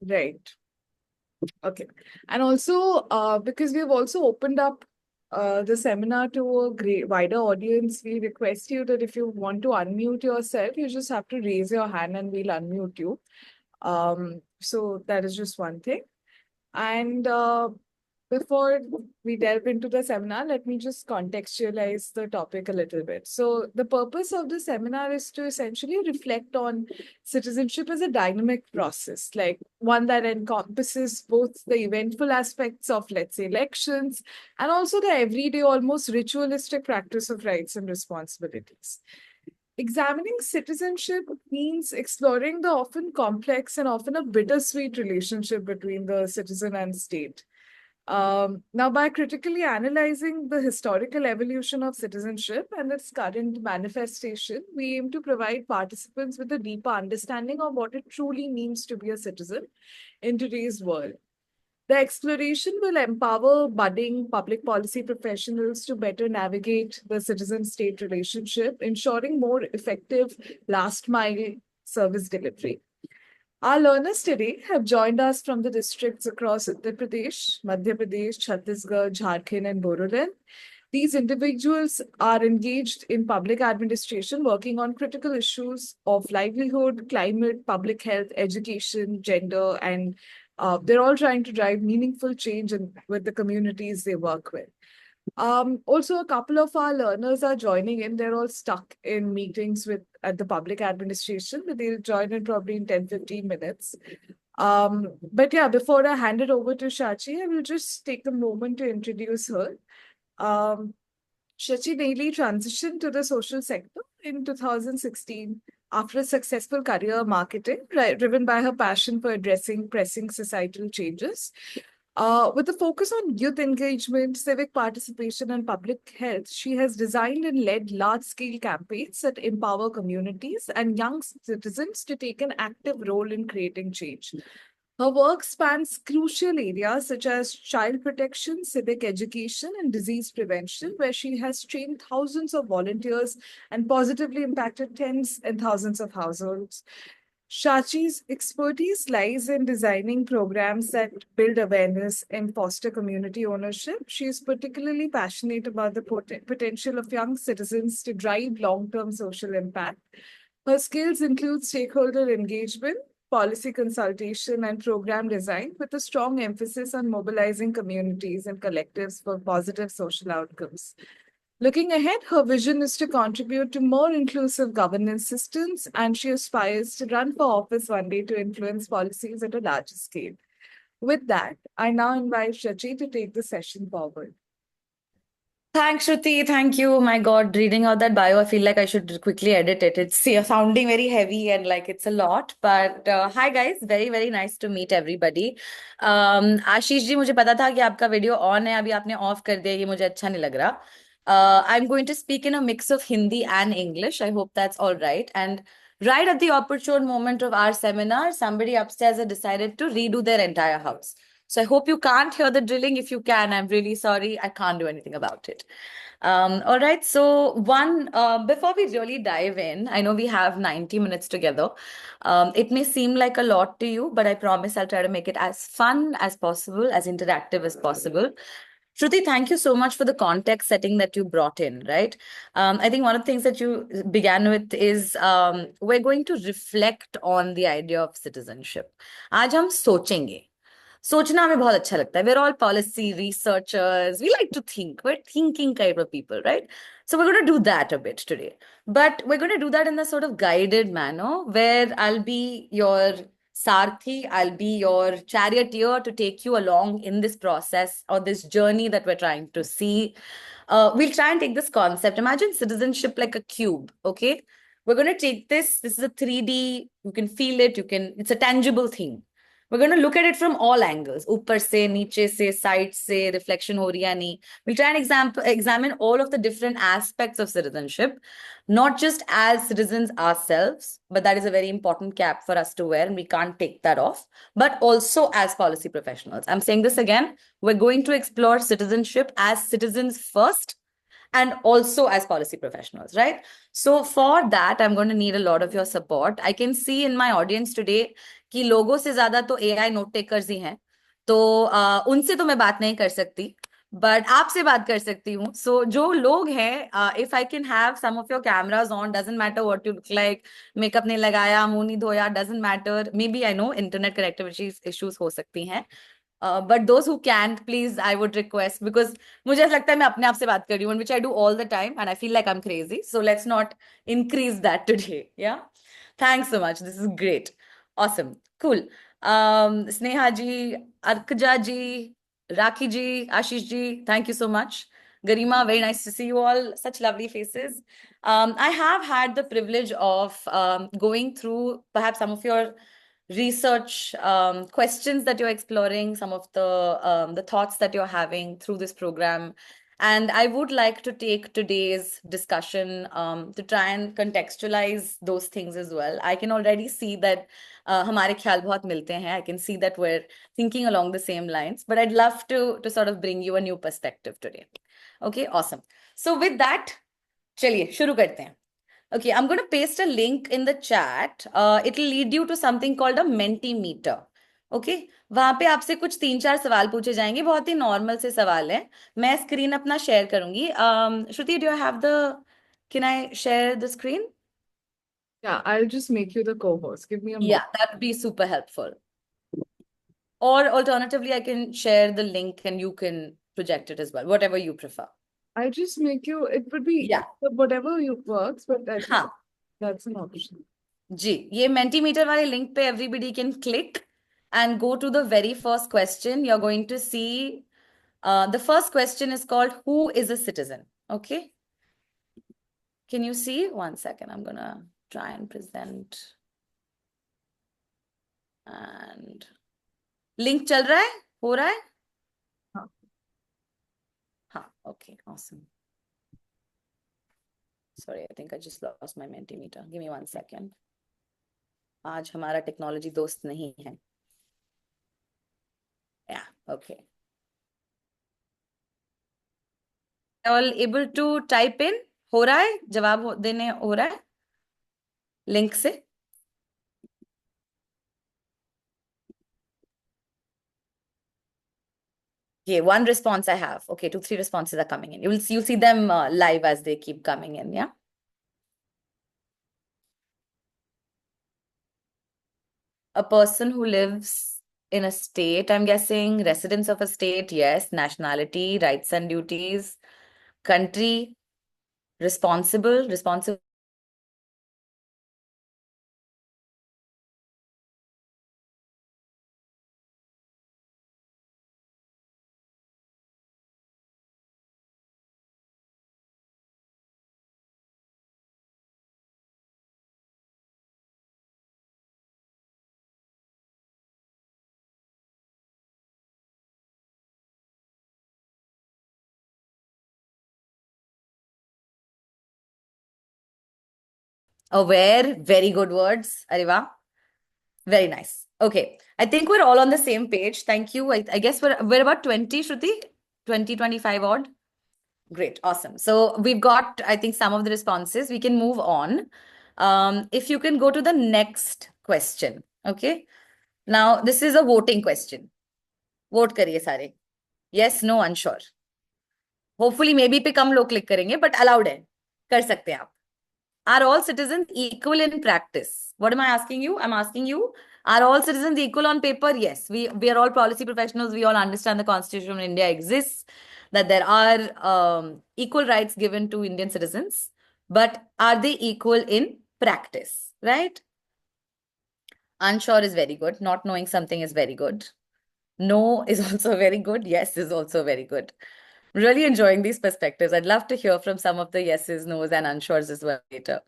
Right. Okay. And also, because we have also opened up the seminar to a wider audience, we request you that if you want to unmute yourself, you just have to raise your hand and we'll unmute you. So that is just one thing. And before we delve into the seminar, let me just contextualize the topic a little bit. So, the purpose of the seminar is to essentially reflect on citizenship as a dynamic process, like one that encompasses both the eventful aspects of, let's say, elections and also the everyday, almost ritualistic practice of rights and responsibilities. Examining citizenship means exploring the often complex and often a bittersweet relationship between the citizen and state. Now, by critically analyzing the historical evolution of citizenship and its current manifestation, we aim to provide participants with a deeper understanding of what it truly means to be a citizen in today's world. The exploration will empower budding public policy professionals to better navigate the citizen state relationship, ensuring more effective last mile service delivery. Our learners today have joined us from the districts across Uttar Pradesh, Madhya Pradesh, Chhattisgarh, Jharkhand, and Bodoland. These individuals are engaged in public administration, working on critical issues of livelihood, climate, public health, education, gender, and they're all trying to drive meaningful change with the communities they work with. Also, a couple of our learners are joining in. They're all stuck in meetings with at the public administration, but they'll join in probably in 10-15 minutes. But yeah, before I hand it over to Shachi, I will just take a moment to introduce her. Um, Shachi Daily transitioned to the social sector in 2016 after a successful career marketing, driven by her passion for addressing pressing societal changes. With a focus on youth engagement, civic participation, and public health, she has designed and led large scale campaigns that empower communities and young citizens to take an active role in creating change. Her work spans crucial areas such as child protection, civic education, and disease prevention, where she has trained thousands of volunteers and positively impacted tens and thousands of households. Shachi's expertise lies in designing programs that build awareness and foster community ownership. She is particularly passionate about the potential of young citizens to drive long term social impact. Her skills include stakeholder engagement, policy consultation, and program design, with a strong emphasis on mobilizing communities and collectives for positive social outcomes. Looking ahead, her vision is to contribute to more inclusive governance systems, and she aspires to run for office one day to influence policies at a larger scale. With that, I now invite Shachi to take the session forward. Thanks, Shruti. Thank you. My God, reading out that bio, I feel like I should quickly edit it. It's sounding very heavy and like it's a lot. But hi guys, very very nice to meet everybody. Ashish ji मुझे पता था कि आपका video on है, अभी आपने of कर दिया, ये मुझे अच्छा नहीं लग रहा. I'm going to speak in a mix of Hindi and English. I hope that's all right. And right at the opportune moment of our seminar, somebody upstairs had decided to redo their entire house. So I hope you can't hear the drilling. If you can, I'm really sorry. I can't do anything about it. All right. So before we really dive in, I know we have 90 minutes together. It may seem like a lot to you, but I promise I'll try to make it as fun as possible, as interactive as possible. Shruti, thank you so much for the context setting that you brought in, right? I think one of the things that you began with is we're going to reflect on the idea of citizenship. आज हम सोचेंगे. सोचना हमें बहुत अच्छा लगता है. We're all policy researchers. We like to think. We're thinking kind of people, right? So we're going to do that a bit today. But we're going to do that in a sort of guided manner where I'll be your Sarthi, I'll be your charioteer to take you along in this process or this journey that we're trying to see. We'll try and take this concept. Imagine citizenship like a cube, okay? We're going to take this. This is a 3D. You can feel it. It's a tangible thing. We're going to look at it from all angles. Upar se, niche se, side se, reflection ho rahi hai nahi. We'll try and examine all of the different aspects of citizenship, not just as citizens ourselves, but that is a very important cap for us to wear and we can't take that off, but also as policy professionals. I'm saying this again. We're going to explore citizenship as citizens first and also as policy professionals, right? So for that, I'm going to need a lot of your support. I can see in my audience today कि लोगों से ज्यादा तो AI note takers ही हैं, तो उनसे तो मैं बात नहीं कर सकती, बट आपसे बात कर सकती हूँ. सो जो लोग हैं, if I can have some of your cameras on, doesn't matter what you look like, makeup नहीं लगाया, मुंह नहीं धोया, doesn't matter. Maybe I know internet connectivity issues हो सकती हैं, but those who can, please I would request, because मुझे ऐसा लगता है मैं अपने आप से बात कर रही हूँ, which I do all the time and I feel like I am crazy. So let's not increase that today. Yeah. Thanks so much. This is great. Awesome. Cool. Sneha ji, Arkja ji, Rakhi ji, Ashish ji, thank you so much. Garima, very nice to see you all. Such lovely faces. I have had the privilege of going through perhaps some of your research questions that you're exploring, some of the thoughts that you're having through this program. And I would like to take today's discussion to try and contextualize those things as well. I can already see that हमारे ख्याल बहुत मिलते हैं. I can see that we're thinking along the same lines. But I'd love to sort of bring you a new perspective today. Okay, awesome. So with that, चलिए शुरू करते हैं. Okay, I'm going to paste a link in the chat. It'll lead you to something called a Mentimeter. Okay, वहां पे आपसे कुछ 3-4 सवाल पूछे जाएंगे, बहुत ही नॉर्मल से सवाल हैं. मैं स्क्रीन अपना शेयर करूंगी. श्रुति, do you have the, can I share the screen? Yeah, I'll just make you the co-host. Give me a moment. Yeah, that would be super helpful. Or alternatively, I can share the link and you can project it as well, whatever you prefer. I'll just make you, it would be Yeah. whatever you works, but हाँ that's an option. जी, ये Mentimeter वाले link पे everybody can click and go to the very first question. You're going to see the first question is called Who is a citizen? Okay. Can you see? One second, I'm gonna try and present. And link चल रहा है? हो रहा है? हाँ. हाँ, okay, awesome. Sorry, I think I just lost my Mentimeter. Give me 1 second. आज हमारा टेक्नोलॉजी दोस्त नहीं है. Yeah, okay. All able to type in? हो रहा है? जवाब देने हो रहा है? लिंक से? Okay, 1 response I have. Okay, 2-3 responses are coming in. You'll see them live as they keep coming in. Yeah. A person who lives in a state, I'm guessing, residents of a state, yes. Nationality, rights and duties, country, responsible. Aware, very good words. Ariva. Very nice. Okay. I think we're all on the same page. Thank you. I guess we're about 20, Shruti? 20, 25 odd. Great. Awesome. So we've got, I think, some of the responses. We can move on. If you can go to the next question. Okay. Now, this is a voting question. Vote करिए सारे. Yes, no, unsure. Hopefully, maybe पे कम लोग click करेंगे, but allowed है. कर सकते हैं आप. Are all citizens equal in practice? What am I asking you? I'm asking you, are all citizens equal on paper? Yes. We are all policy professionals. We all understand the Constitution of India exists, that there are equal rights given to Indian citizens. But are they equal in practice? Right? Unsure is very good. Not knowing something is very good. No is also very good. Yes is also very good. Really enjoying these perspectives. I'd love to hear from some of the yeses, nos, and unsures as well later.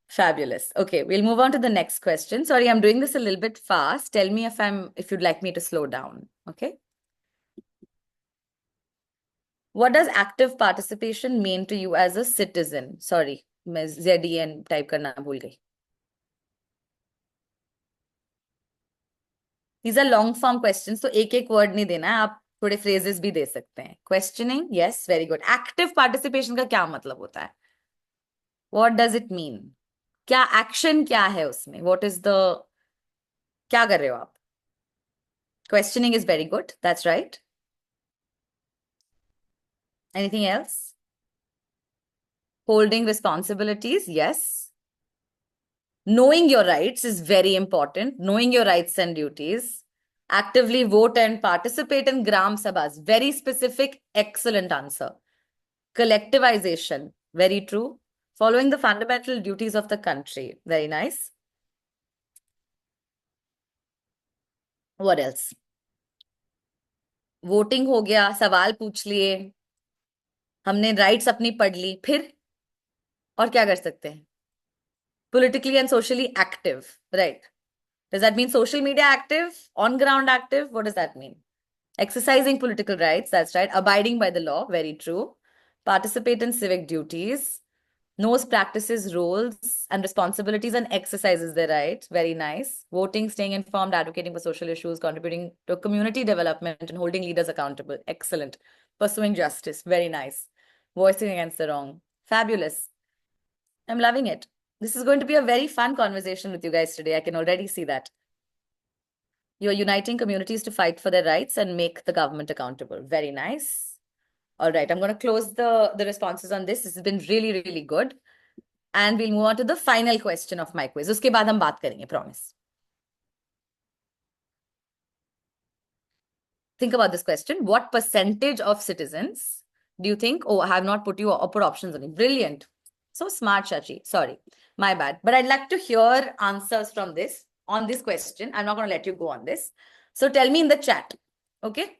Fabulous. Okay, we'll move on to the next question. Sorry, I'm doing this a little bit fast. Tell me if you'd like me to slow down. Okay. What does active participation mean to you as a citizen? Sorry, मैं ZEN type करना भूल गई. These are long form questions, तो एक word नहीं देना है. आप थोड़े phrases भी दे सकते हैं. Questioning, yes, very good. Active participation का क्या मतलब होता है? What does it mean? क्या action क्या है उसमें? What is the क्या कर रहे हो आप? Questioning is very good. That's right. Anything else? Holding responsibilities, yes. Knowing your rights is very important. Knowing your rights and duties. Actively vote and participate in Gram Sabhas. Very specific, excellent answer. Collectivization, very true. Following the fundamental duties of the country, very nice. What else? Voting हो गया, सवाल पूछ लिए, हमने rights अपनी पढ़ ली, फिर और क्या कर सकते हैं? Politically and socially active, right? Does that mean social media active, on ground active? What does that mean? Exercising political rights, that's right. Abiding by the law, very true. Participate in civic duties. Knows, practices, roles and responsibilities and exercises their rights. Very nice. Voting, staying informed, advocating for social issues, contributing to community development and holding leaders accountable. Excellent. Pursuing justice. Very nice. Voicing against the wrong. Fabulous. I'm loving it. This is going to be a very fun conversation with you guys today. I can already see that. You're uniting communities to fight for their rights and make the government accountable. Very nice. All right, I'm going to close the responses on this. This has been really, really good. And we'll move on to the final question of my quiz. उसके बाद हम बात करेंगे, promise. Think about this question. What percentage of citizens do you think? Oh, I have not put options on it. Brilliant. So smart, Shachi. Sorry, my bad. But I'd like to hear answers from this on this question. I'm not going to let you go on this. So tell me in the chat. Okay.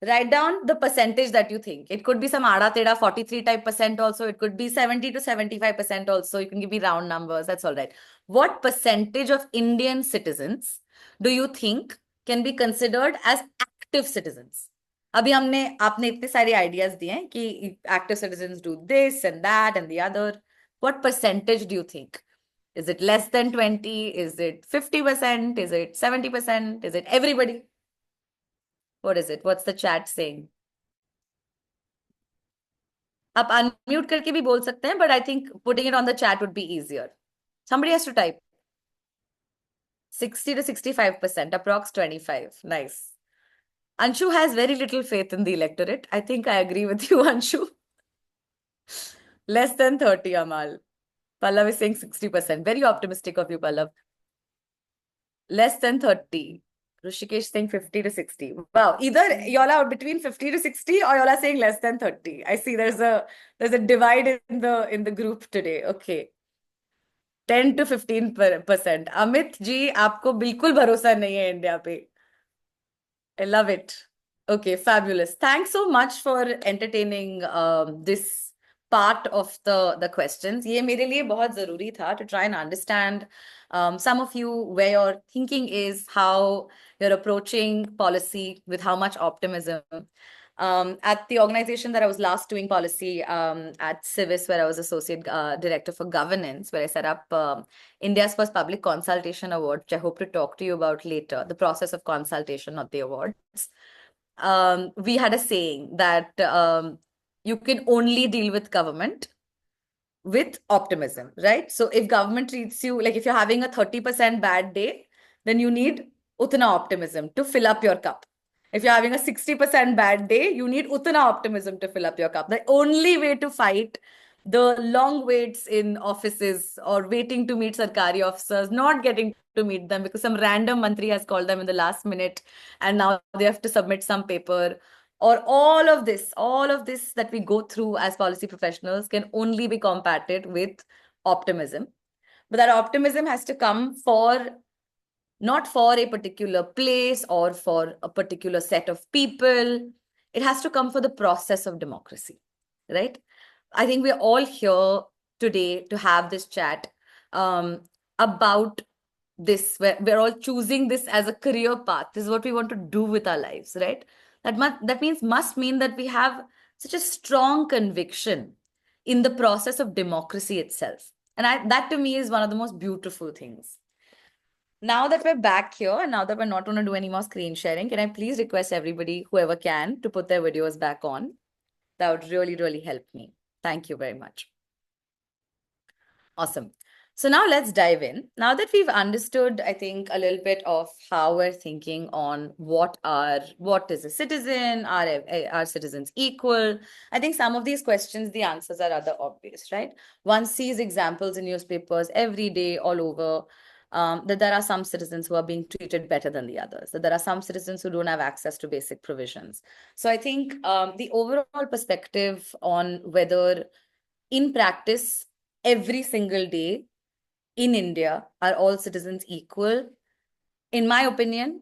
Write down the percentage that you think. It could be some ada teda 43 type percent also. It could be 70 to 75% also. You can give me round numbers. That's all right. What percentage of Indian citizens do you think can be considered as active citizens? अभी आपने इतने सारे ideas दिए हैं कि active citizens do this and that and the other. What percentage do you think? Is it less than 20? Is it 50%? Is it 70%? Is it everybody? What is it? What's the chat saying? आप unmute करके भी बोल सकते हैं, but I think putting it on the chat would be easier. Somebody has to type. 60 to 65%, approx 25. Nice. Anshu has very little faith in the electorate. I think I agree with you, Anshu. Less than 30, Amal. Pallav is saying 60%. Very optimistic of you, Pallav. Less than 30. Rishikesh saying 50 to 60. Wow. Either y'all are between 50 to 60 or y'all are saying less than 30. I see there's a divide in the group today. Okay. 10 to 15%. Amit ji, आपको बिल्कुल भरोसा नहीं है India पे. I love it. Okay, fabulous. Thanks so much for entertaining this part of the questions. ये मेरे लिए बहुत जरूरी था to try and understand some of you where your thinking is, how you're approaching policy with how much optimism. At the organization that I was last doing policy at Civis, where I was associate director for governance, where I set up India's first public consultation award, which I hope to talk to you about later, the process of consultation, not the awards. We had a saying that you can only deal with government with optimism, right? So if government treats you like if you're having a 30% bad day, then you need utna optimism to fill up your cup. If you're having a 60% bad day, you need utna optimism to fill up your cup. The only way to fight the long waits in offices or waiting to meet sarkari officers, not getting to meet them because some random mantri has called them in the last minute and now they have to submit some paper, or all of this that we go through as policy professionals can only be combated with optimism. But that optimism has to come not for a particular place or for a particular set of people. It has to come for the process of democracy, right? I think we're all here today to have this chat about this. We're all choosing this as a career path. This is what we want to do with our lives, right? That must mean that we have such a strong conviction in the process of democracy itself. And that to me is one of the most beautiful things. Now that we're back here and now that we're not going to do any more screen sharing, can I please request everybody, whoever can, to put their videos back on? That would really, really help me. Thank you very much. Awesome. So now let's dive in. Now that we've understood, I think, a little bit of how we're thinking on what is a citizen, are citizens equal? I think some of these questions, the answers are rather obvious, right? One sees examples in newspapers every day all over, that there are some citizens who are being treated better than the others, that there are some citizens who don't have access to basic provisions. So I think the overall perspective on whether in practice, every single day in India, are all citizens equal? In my opinion,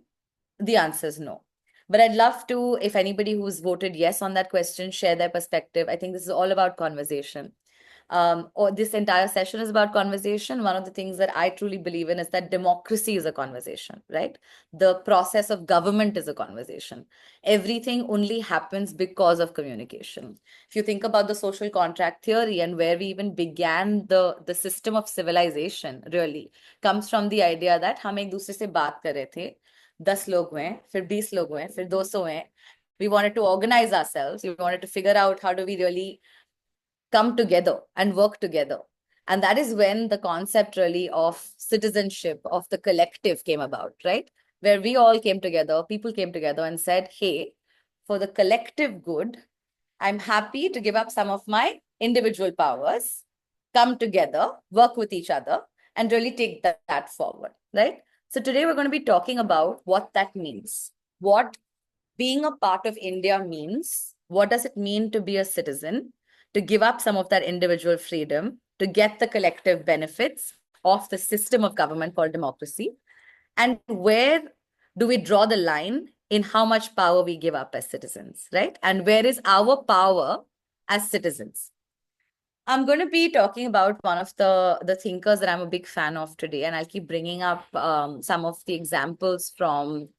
the answer is no. But I'd love to, if anybody who's voted yes on that question, share their perspective. I think this is all about conversation. Or this entire session is about conversation. One of the things that I truly believe in is that democracy is a conversation, right? The process of government is a conversation. Everything only happens because of communication. If you think about the social contract theory and where we even began the system of civilization, really comes from the idea that हम एक दूसरे से बात कर रहे थे, 10 लोग हुए, फिर 20 लोग हुए, फिर 200 हुए. We wanted to organize ourselves. We wanted to figure out how do we really come together and work together. And that is when the concept really of citizenship, of the collective came about, right? Where we all came together, people came together and said, hey, for the collective good, I'm happy to give up some of my individual powers, come together, work with each other, and really take that forward, right? So today we're going to be talking about what that means, what being a part of India means, what does it mean to be a citizen, to give up some of that individual freedom, to get the collective benefits of the system of government called democracy, and where do we draw the line in how much power we give up as citizens, right? And where is our power as citizens? I'm going to be talking about one of the thinkers that I'm a big fan of today, and I'll keep bringing up some of the examples from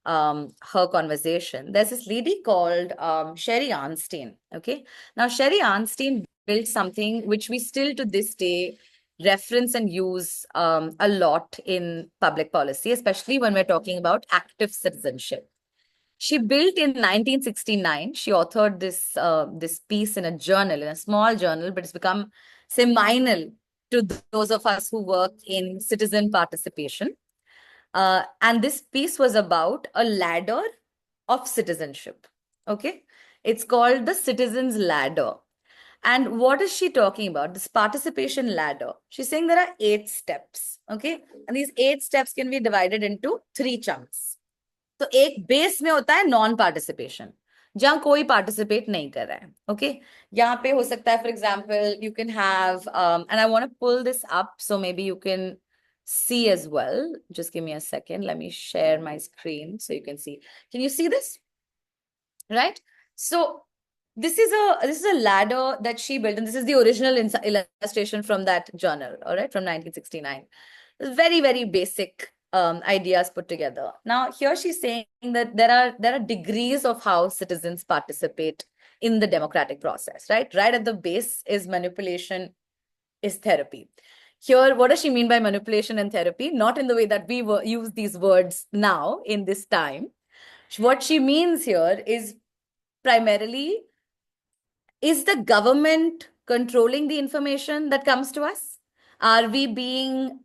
her conversation. There's this lady called Sherry Arnstein. Okay, now Sherry Arnstein built something which we still to this day reference and use a lot in public policy, especially when we're talking about active citizenship. She built in 1969. She authored this piece in a journal, in a small journal, but it's become seminal to those of us who work in citizen participation. And this piece was about a ladder of citizenship. Okay, it's called the Citizens Ladder. And what is she talking about? This participation ladder. She's saying there are 8 steps. Okay, and these 8 steps can be divided into 3 chunks. तो एक base में होता है non participation, जहां कोई participate नहीं कर रहा है. ओके, यहाँ पे हो सकता है, for example, you can have and I want to pull this up so maybe you can see as well. Just give me a second. Let me share my screen so you can see. Can you see this? Right? So this is a ladder that she built, and this is the original illustration from that journal, all right, from 1969. Very, very basic ideas put together. Now, here she's saying that there are degrees of how citizens participate in the democratic process, right? Right at the base is manipulation, is therapy. Here, what does she mean by manipulation and therapy? Not in the way that we use these words now in this time. What she means here is primarily, is the government controlling the information that comes to us? Are we being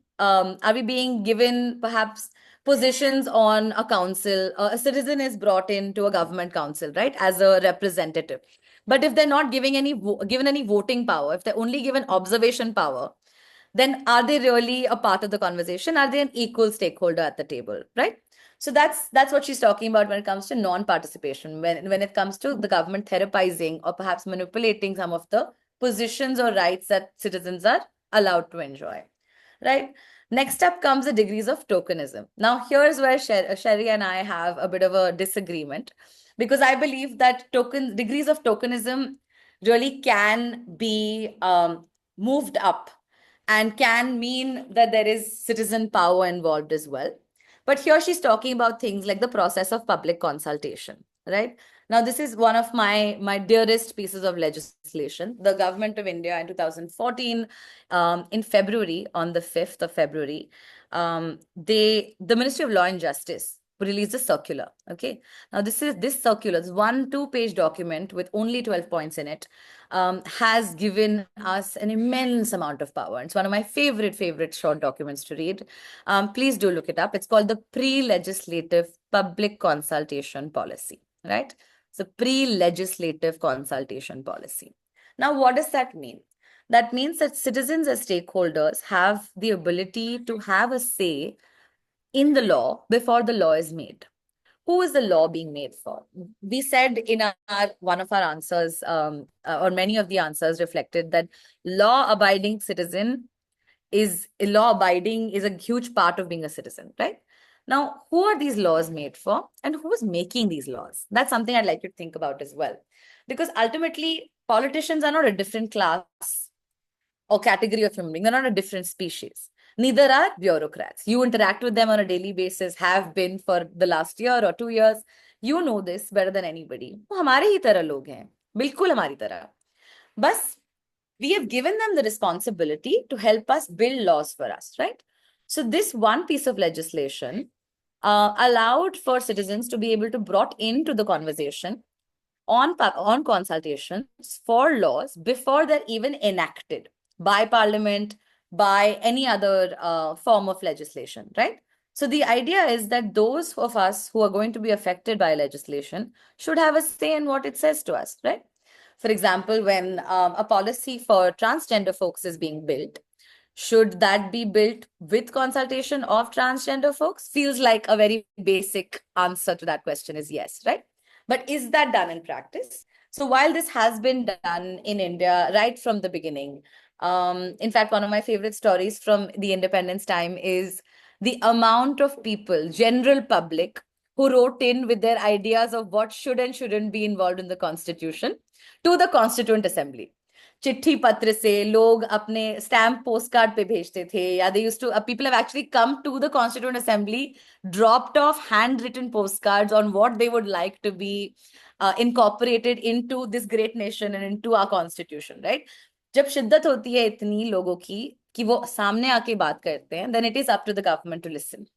given perhaps positions on a council? A citizen is brought into a government council, right, as a representative. But if they're not given any voting power, if they're only given observation power, then are they really a part of the conversation? Are they an equal stakeholder at the table, right? So that's what she's talking about when it comes to non-participation, when it comes to the government therapizing or perhaps manipulating some of the positions or rights that citizens are allowed to enjoy, right? Next up comes the degrees of tokenism. Now, here's where Sherry and I have a bit of a disagreement, because I believe that degrees of tokenism really can be moved up and can mean that there is citizen power involved as well. But here she's talking about things like the process of public consultation, right? Now, this is one of my dearest pieces of legislation. The government of India in 2014, in February, on the 5th of February, the Ministry of Law and Justice released a circular. Okay. Now this circular, this 2-page document with only 12 points in it, has given us an immense amount of power. It's one of my favorite short documents to read. Please do look it up. It's called the Pre-Legislative Public Consultation Policy, right? So pre-legislative consultation policy. Now, what does that mean? That means that citizens as stakeholders have the ability to have a say in the law before the law is made. Who is the law being made for? We said in one of our answers, or many of the answers reflected that law-abiding is a huge part of being a citizen, right? Now, who are these laws made for, and who is making these laws? That's something I'd like you to think about as well. Because ultimately, politicians are not a different class or category of human being. They're not a different species. Neither are bureaucrats. You interact with them on a daily basis, have been for the last year or 2 years. You know this better than anybody. वो हमारे ही तरह लोग हैं, बिल्कुल हमारी तरह. बस we have given them the responsibility to help us build laws for us, right? So this one piece of legislation allowed for citizens to be able to brought into the conversation on consultations for laws before they're even enacted by parliament, by any other form of legislation, right? So the idea is that those of us who are going to be affected by legislation should have a say in what it says to us, right? For example, when a policy for transgender folks is being built, should that be built with consultation of transgender folks? Feels like a very basic answer to that question is yes, right? But is that done in practice? So while this has been done in India right from the beginning, in fact, one of my favorite stories from the independence time is the amount of people, general public, who wrote in with their ideas of what should and shouldn't be involved in the constitution to the Constituent Assembly. चिट्ठी पत्र से लोग अपने stamp post card पे भेजते थे, या they used to people have actually come to the Constituent Assembly, dropped off handwritten postcards on what they would like to be incorporated into this great nation and into our constitution, right? जब शिद्दत होती है इतनी लोगों की कि वो सामने आके बात करते हैं, then it is up to the government to listen.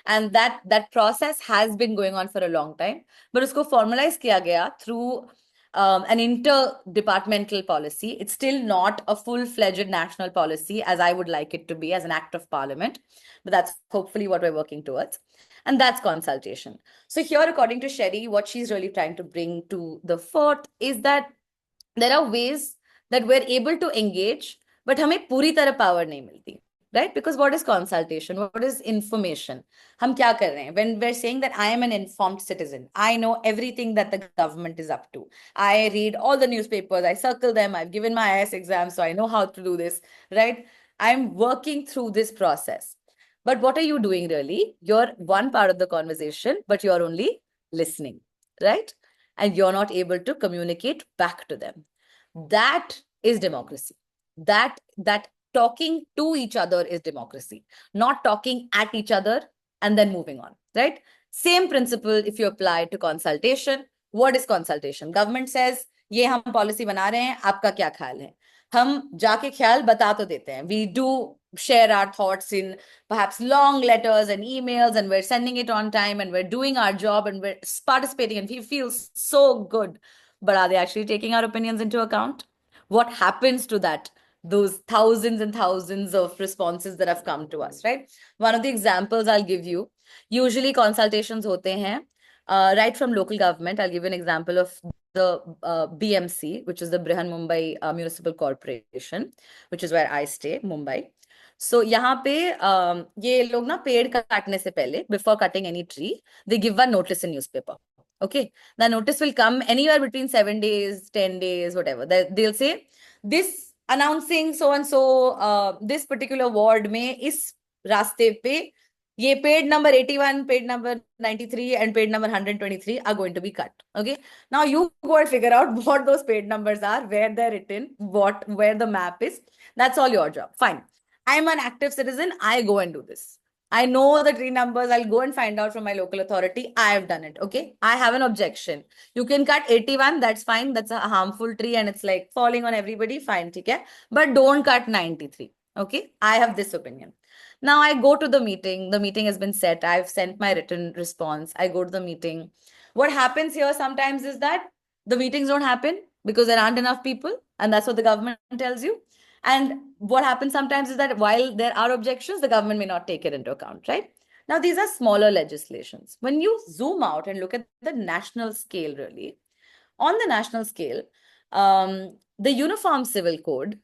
And that process has been going on for a long time, but उसको formalize किया गया through an interdepartmental policy. It's still not a full-fledged national policy as I would like it to be as an act of parliament, but that's hopefully what we're working towards. And that's consultation. So here, according to Sherry, what she's really trying to bring to the fore is that there are ways that we're able to engage, but हमें पूरी तरह power नहीं मिलती. Right? Because what is consultation? What is information? हम क्या कर रहे हैं? When we're saying that I am an informed citizen, I know everything that the government is up to. I read all the newspapers, I circle them, I've given my IAS exam, so I know how to do this, right? I'm working through this process. But what are you doing really? You're one part of the conversation, but you're only listening, right? And you're not able to communicate back to them. That is democracy. That talking to each other is democracy, not talking at each other and then moving on, right? Same principle if you apply to consultation. What is consultation? Government says, ये हम policy बना रहे हैं, आपका क्या ख्याल है? हम जाके ख्याल बता तो देते हैं. We do share our thoughts in perhaps long letters and emails, and we're sending it on time, and we're doing our job, and we're participating, and we feel so good. But are they actually taking our opinions into account? What happens to that? Those thousands and thousands of responses that have come to us, right? One of the examples I'll give you, usually consultations hote hain, right from local government. I'll give you an example of the BMC, which is the Brihan Mumbai Municipal Corporation, which is where I stay, Mumbai. So यहाँ पे ये लोग ना पेड़ काटने से पहले, before cutting any tree, they give one notice in newspaper. Okay, the notice will come anywhere between 7 days, 10 days, whatever. They'll say this announcing so and so this particular ward में इस रास्ते पे ये पेड़ number 81, पेड़ number 93, and पेड़ number 123 are going to be cut. Okay, now you go and figure out what those paid numbers are, where they're written, where the map is. That's all your job. Fine. I'm an active citizen. I go and do this. I know the tree numbers. I'll go and find out from my local authority. I have done it. Okay. I have an objection. You can cut 81. That's fine. That's a harmful tree and it's like falling on everybody. Fine. Okay. But don't cut 93. Okay. I have this opinion. Now I go to the meeting has been set, I've sent my written response, I go to the meeting. What happens here sometimes is that the meetings don't happen because there aren't enough people, and that's what the government tells you. And what happens sometimes is that while there are objections, the government may not take it into account, right? Now, these are smaller legislations. When you zoom out and look at the national scale, really, on the national scale, the Uniform Civil Code,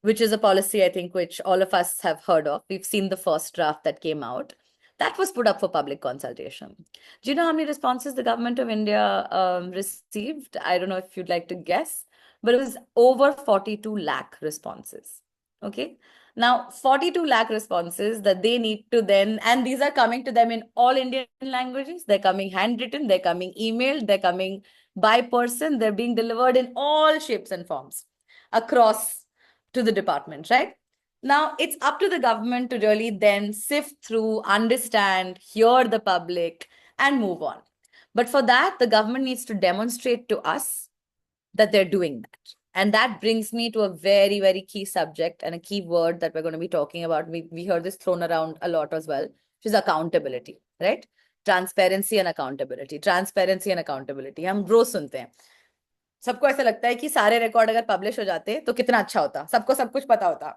which is a policy I think which all of us have heard of. We've seen the first draft that came out. That was put up for public consultation. Do you know how many responses the government of India received? I don't know if you'd like to guess, but it was over 42 lakh responses. Okay. Now, 42 lakh responses that they need to then, and these are coming to them in all Indian languages. They're coming handwritten, they're coming emailed, they're coming by person, they're being delivered in all shapes and forms across to the department, right? Now, it's up to the government to really then sift through, understand, hear the public, and move on. But for that, the government needs to demonstrate to us that they're doing that. And that brings me to a very, very key subject and a key word that we're going to be talking about. We heard this thrown around a lot as well, which is accountability, right? Transparency and accountability. Transparency and accountability. हम रोज सुनते हैं. सबको ऐसा लगता है कि सारे record अगर पब्लिश हो जाते तो कितना अच्छा होता, सबको सब कुछ पता होता,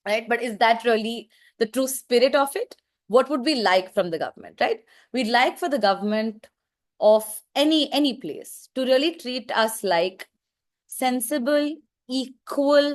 right? But is that really the true spirit of it? What would we like from the government, right? We'd like for the government of any place to really treat us like sensible, equal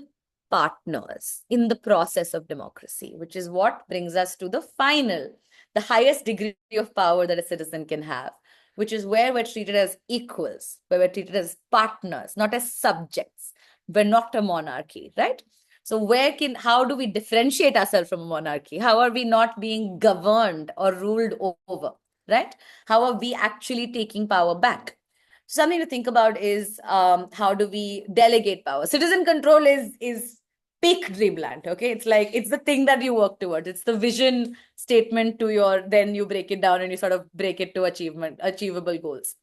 partners in the process of democracy, which is what brings us to the final, the highest degree of power that a citizen can have, which is where we're treated as equals, where we're treated as partners, not as subjects. We're not a monarchy, right? So how do we differentiate ourselves from a monarchy? How are we not being governed or ruled over, right? How are we actually taking power back? Something to think about is how do we delegate power? Citizen control is peak dreamland. Okay, it's like it's the thing that you work towards. It's the vision statement to your. Then you break it down and you sort of break it to achievable goals.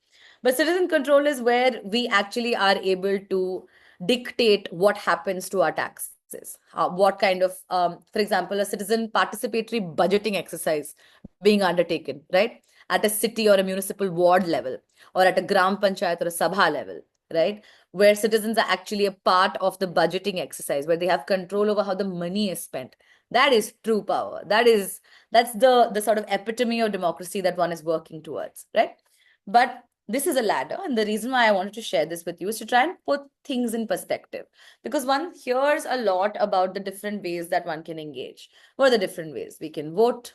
But citizen control is where we actually are able to dictate what happens to our taxes. What kind of, for example, a citizen participatory budgeting exercise being undertaken, right? At a city or a municipal ward level, or at a gram panchayat or a sabha level, right? Where citizens are actually a part of the budgeting exercise, where they have control over how the money is spent. That is true power. That's the sort of epitome of democracy that one is working towards, right? But this is a ladder, and the reason why I wanted to share this with you is to try and put things in perspective, because one hears a lot about the different ways that one can engage. What are the different ways? We can vote,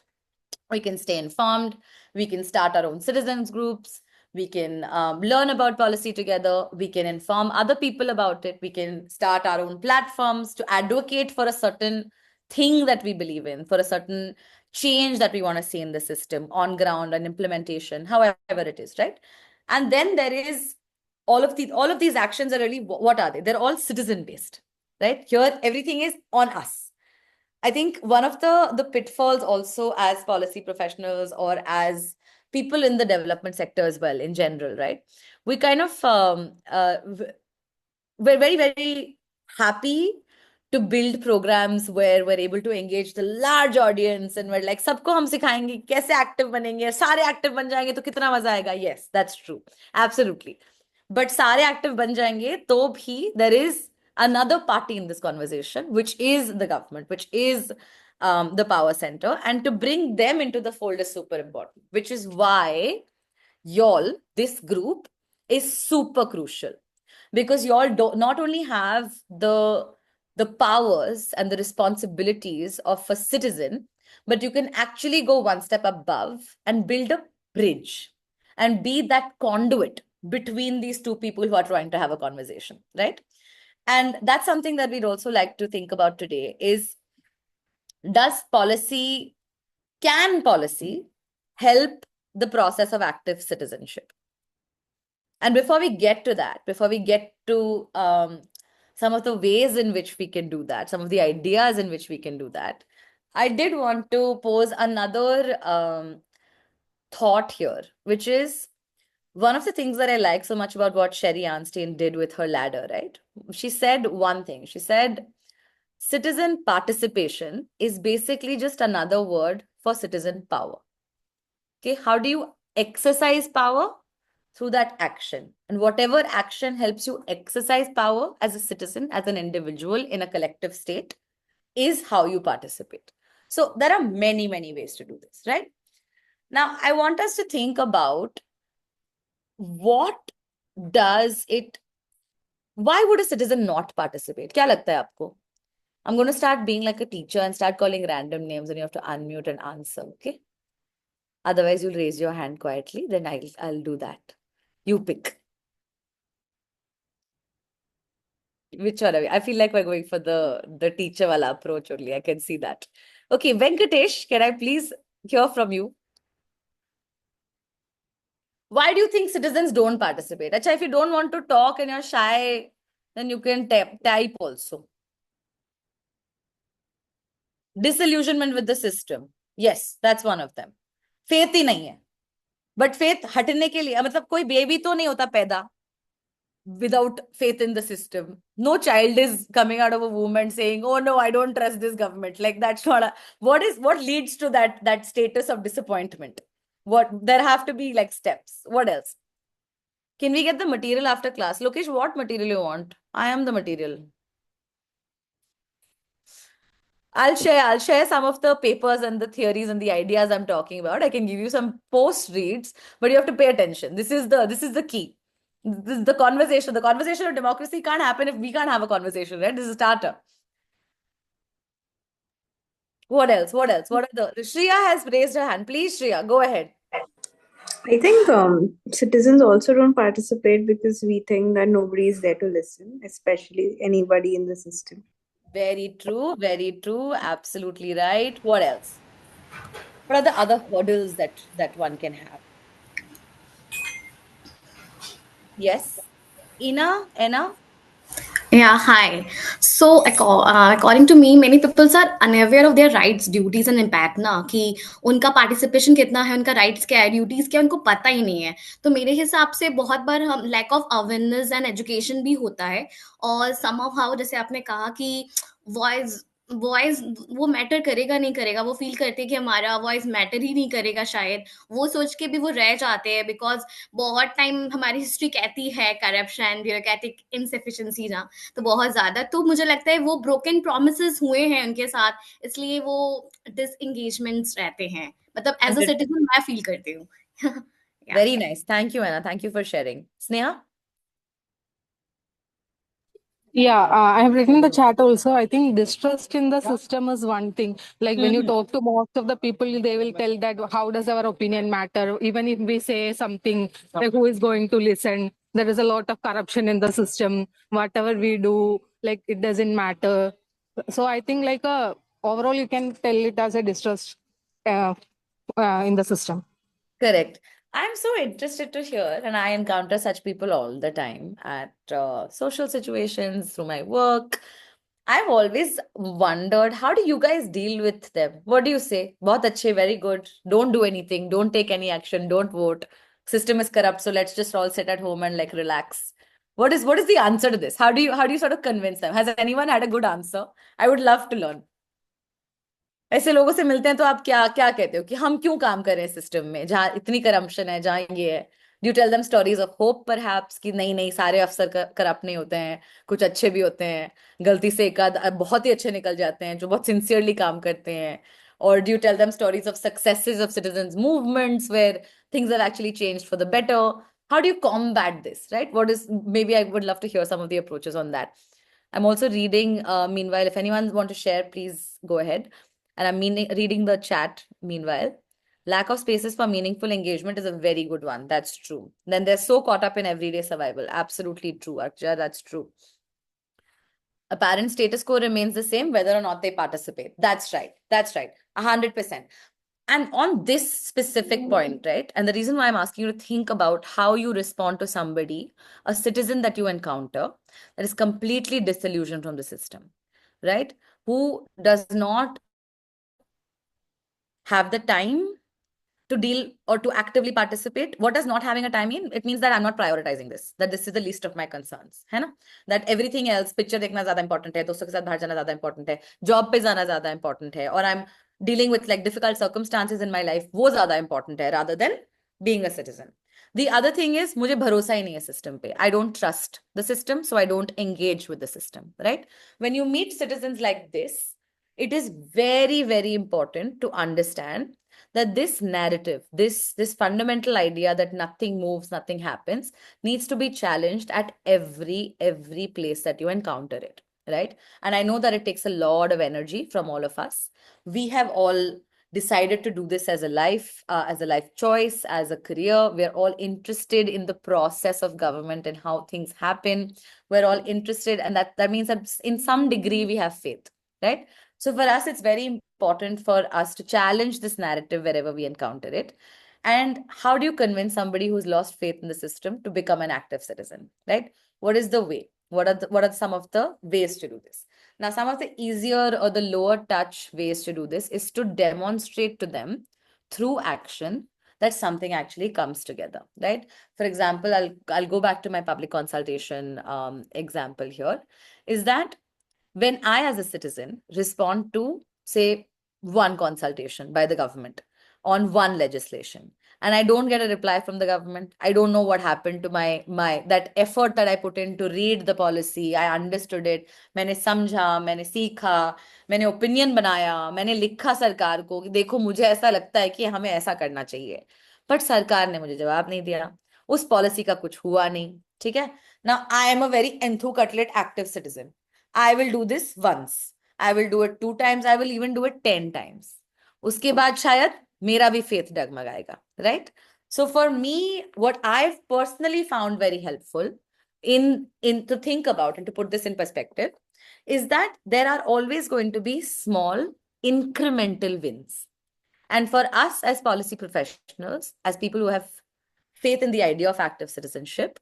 we can stay informed, we can start our own citizens groups, we can learn about policy together, we can inform other people about it, we can start our own platforms to advocate for a certain thing that we believe in, for a certain change that we want to see in the system on ground and implementation, however it is, right? And then there is all of these actions are really, what are they? They're all citizen based, right? Here everything is on us. I think one of the pitfalls also as policy professionals or as people in the development sector as well in general, right? We kind of we're very, very happy to build programs where we're able to engage the large audience and we're like, सबको हम सिखाएंगे कैसे active बनेंगे, सारे active बन जाएंगे तो कितना मजा आएगा. Yes, that's true. Absolutely. But सारे active बन जाएंगे तो भी there is another party in this conversation, which is the government, which is the power center. And to bring them into the fold is super important, which is why y'all, this group, is super crucial. Because y'all not only have the powers and the responsibilities of a citizen, but you can actually go one step above and build a bridge and be that conduit between these two people who are trying to have a conversation, right? And that's something that we'd also like to think about today is, can policy help the process of active citizenship? And before we get to that, before we get to some of the ways in which we can do that, some of the ideas in which we can do that, I did want to pose another thought here, which is one of the things that I like so much about what Sherry Arnstein did with her ladder, right? She said one thing. She said, citizen participation is basically just another word for citizen power. Okay, how do you exercise power? Through that action. And whatever action helps you exercise power as a citizen, as an individual in a collective state, is how you participate. So there are many, many ways to do this, right? Now, I want us to think about what does it, why would a citizen not participate? क्या लगता है आपको? I'm going to start being like a teacher and start calling random names and you have to unmute and answer, okay? Otherwise, you'll raise your hand quietly, then I'll do that. You pick. Which one are we? I feel like we're going for the teacher wala approach only. I can see that. Okay, Venkatesh, can I please hear from you? Why do you think citizens don't participate? Acha, if you don't want to talk and you're shy, then you can type also. Disillusionment with the system. Yes, that's one of them. Faith ही नहीं है. But faith हटने के लिए मतलब कोई baby तो नहीं होता पैदा without faith in the system. No child is coming out of a womb and saying, "Oh no, I don't trust this government." Like that's not a, what leads to that status of disappointment. What there have to be like steps. What else? Can we get the material after class? Lokesh, what material you want? I am the material. I'll share some of the papers and the theories and the ideas I'm talking about. I can give you some post reads, but you have to pay attention. This is the key. This is the conversation. The conversation of democracy can't happen if we can't have a conversation, right? This is a starter. What else? What else? What are the Shreya has raised her hand. Please, Shreya, go ahead. I think citizens also don't participate because we think that nobody is there to listen, especially anybody in the system. Very true, very true. Absolutely right. What else? What are the other hurdles that one can have? Yes. Enna? Yeah, hi. So, according to me, many people are unaware of their rights, duties and impact ना कि उनका participation कितना है, उनका rights क्या है, duties क्या है, उनको पता ही नहीं है. तो मेरे हिसाब से बहुत बार हम lack of awareness and education भी होता है और somehow जैसे आपने कहा कि voice वॉइस वो मैटर करेगा नहीं करेगा वो फील करते हैं कि हमारा वॉइस मैटर ही नहीं करेगा शायद वो सोच के भी वो रह जाते हैं बिकॉज बहुत टाइम हमारी हिस्ट्री कहती है करप्शन ब्यूरोक्रेटिक इनसफिशिएंसी ना तो बहुत ज्यादा तो मुझे लगता है वो ब्रोकन प्रोमिसेस हुए हैं उनके साथ इसलिए वो डिसएंगेजमेंट्स रहते हैं मतलब एज अ सिटीजन मैं फील करती हूँ Very nice. Thank you, Anna. Thank you for sharing. Sneha? Yeah, I have written in the chat also. I think distrust in the system is one thing. Like when you talk to most of the people, they will tell that how does our opinion matter? Even if we say something, like who is going to listen? There is a lot of corruption in the system. Whatever we do, like it doesn't matter. So I think like overall, you can tell it as a distrust in the system. Correct. I'm so interested to hear, and I encounter such people all the time at social situations, through my work. I've always wondered, how do you guys deal with them? What do you say? बहुत अच्छे, very good. Don't do anything. Don't take any action. Don't vote. System is corrupt, so let's just all sit at home and like relax. What is the answer to this? How do you sort of convince them? Has anyone had a good answer? I would love to learn. ऐसे लोगों से मिलते हैं तो आप क्या क्या कहते हो कि हम क्यों काम कर रहे हैं सिस्टम में जहाँ इतनी करप्शन है जहाँ ये है do tell them stories of hope perhaps कि नहीं नहीं सारे अफसर करप्ट नहीं होते हैं कुछ अच्छे भी होते हैं गलती से एक आध बहुत ही अच्छे निकल जाते हैं जो बहुत सिंसियरली काम करते हैं और do tell them stories of successes of citizens movements where things have actually changed for the better how do you combat this, right? Maybe I would love to hear some of the approaches on that. I'm also reading, meanwhile, if anyone want to share, please go ahead. And I'm reading the chat meanwhile. Lack of spaces for meaningful engagement is a very good one. That's true. Then they're so caught up in everyday survival. Absolutely true, Archa. That's true. Apparent status quo remains the same whether or not they participate. That's right. That's right. 100%. And on this specific point, right? And the reason why I'm asking you to think about how you respond to somebody, a citizen that you encounter, that is completely disillusioned from the system, right? Who does not have the time to deal or to actively participate. What does not having a time mean? It means that I'm not prioritizing this, that this is the least of my concerns, है ना? That everything else, picture देखना ज़्यादा important है, दोस्तों के साथ बाहर जाना ज़्यादा important है, job पे जाना ज़्यादा important है, or I'm dealing with like difficult circumstances in my life, वो ज़्यादा important है, rather than being a citizen. The other thing is, मुझे भरोसा ही नहीं है system पे. I don't trust the system, so I don't engage with the system, right? When you meet citizens like this, it is very, very important to understand that this narrative, this fundamental idea that nothing moves, nothing happens, needs to be challenged at every place that you encounter it, right? And I know that it takes a lot of energy from all of us. We have all decided to do this as a life choice, as a career. We're all interested in the process of government and how things happen. We're all interested, and that means that in some degree we have faith, right? So for us, it's very important for us to challenge this narrative wherever we encounter it. And how do you convince somebody who's lost faith in the system to become an active citizen, right? What is the way? What are some of the ways to do this? Now, some of the easier or the lower touch ways to do this is to demonstrate to them through action that something actually comes together, right? For example, I'll go back to my public consultation example here, is that when I, as a citizen, respond to, say, one consultation by the government on one legislation, and I don't get a reply from the government, I don't know what happened to my that effort that I put in to read the policy, I understood it, मैंने समझा, मैंने सीखा, मैंने opinion बनाया, मैंने लिखा सरकार को कि देखो मुझे ऐसा लगता है कि हमें ऐसा करना चाहिए, but सरकार ने मुझे जवाब नहीं दिया, उस policy का कुछ हुआ नहीं, ठीक है? Now I am a very enthu cutlet active citizen. I will do this once. I will do it 2 times. I will even do it 10 times. उसके बाद शायद मेरा भी faith डगमगाएगा, right? So for me, what I've personally found very helpful in to think about and to put this in perspective is that there are always going to be small incremental wins. And for us as policy professionals, as people who have faith in the idea of active citizenship,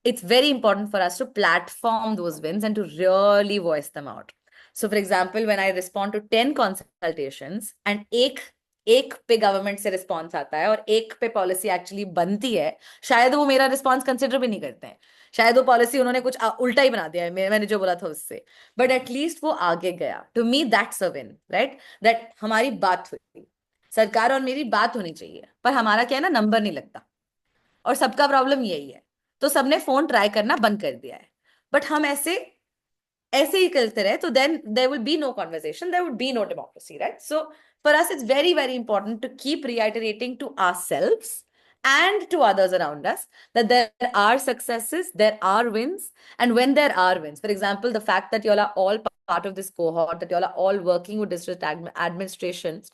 it's very important for us to platform those wins and to really voice them out. So for example, when I respond to 10 consultations and एक पे government से response आता है और एक पे policy actually बनती है, शायद वो मेरा रिस्पॉन्स कंसिडर भी नहीं करते हैं, शायद वो पॉलिसी उन्होंने कुछ उल्टा ही बना दिया है मैंने जो बोला था उससे, बट एटलीस्ट वो आगे गया. To me that's a win, right? That हमारी बात हुई, सरकार और मेरी बात होनी चाहिए, पर हमारा क्या है ना, नंबर नहीं लगता, और सबका प्रॉब्लम यही है, तो सबने फोन ट्राई करना बंद कर दिया है. बट हम ऐसे ही करते रहे, तो then there will be no conversation, there would be no democracy, right? So for us, it's very, very important to keep reiterating to ourselves and to others around us that there are successes, there are wins, and when there are wins, for example, the fact that you all are all part of this cohort, that you all are all working with district administrations,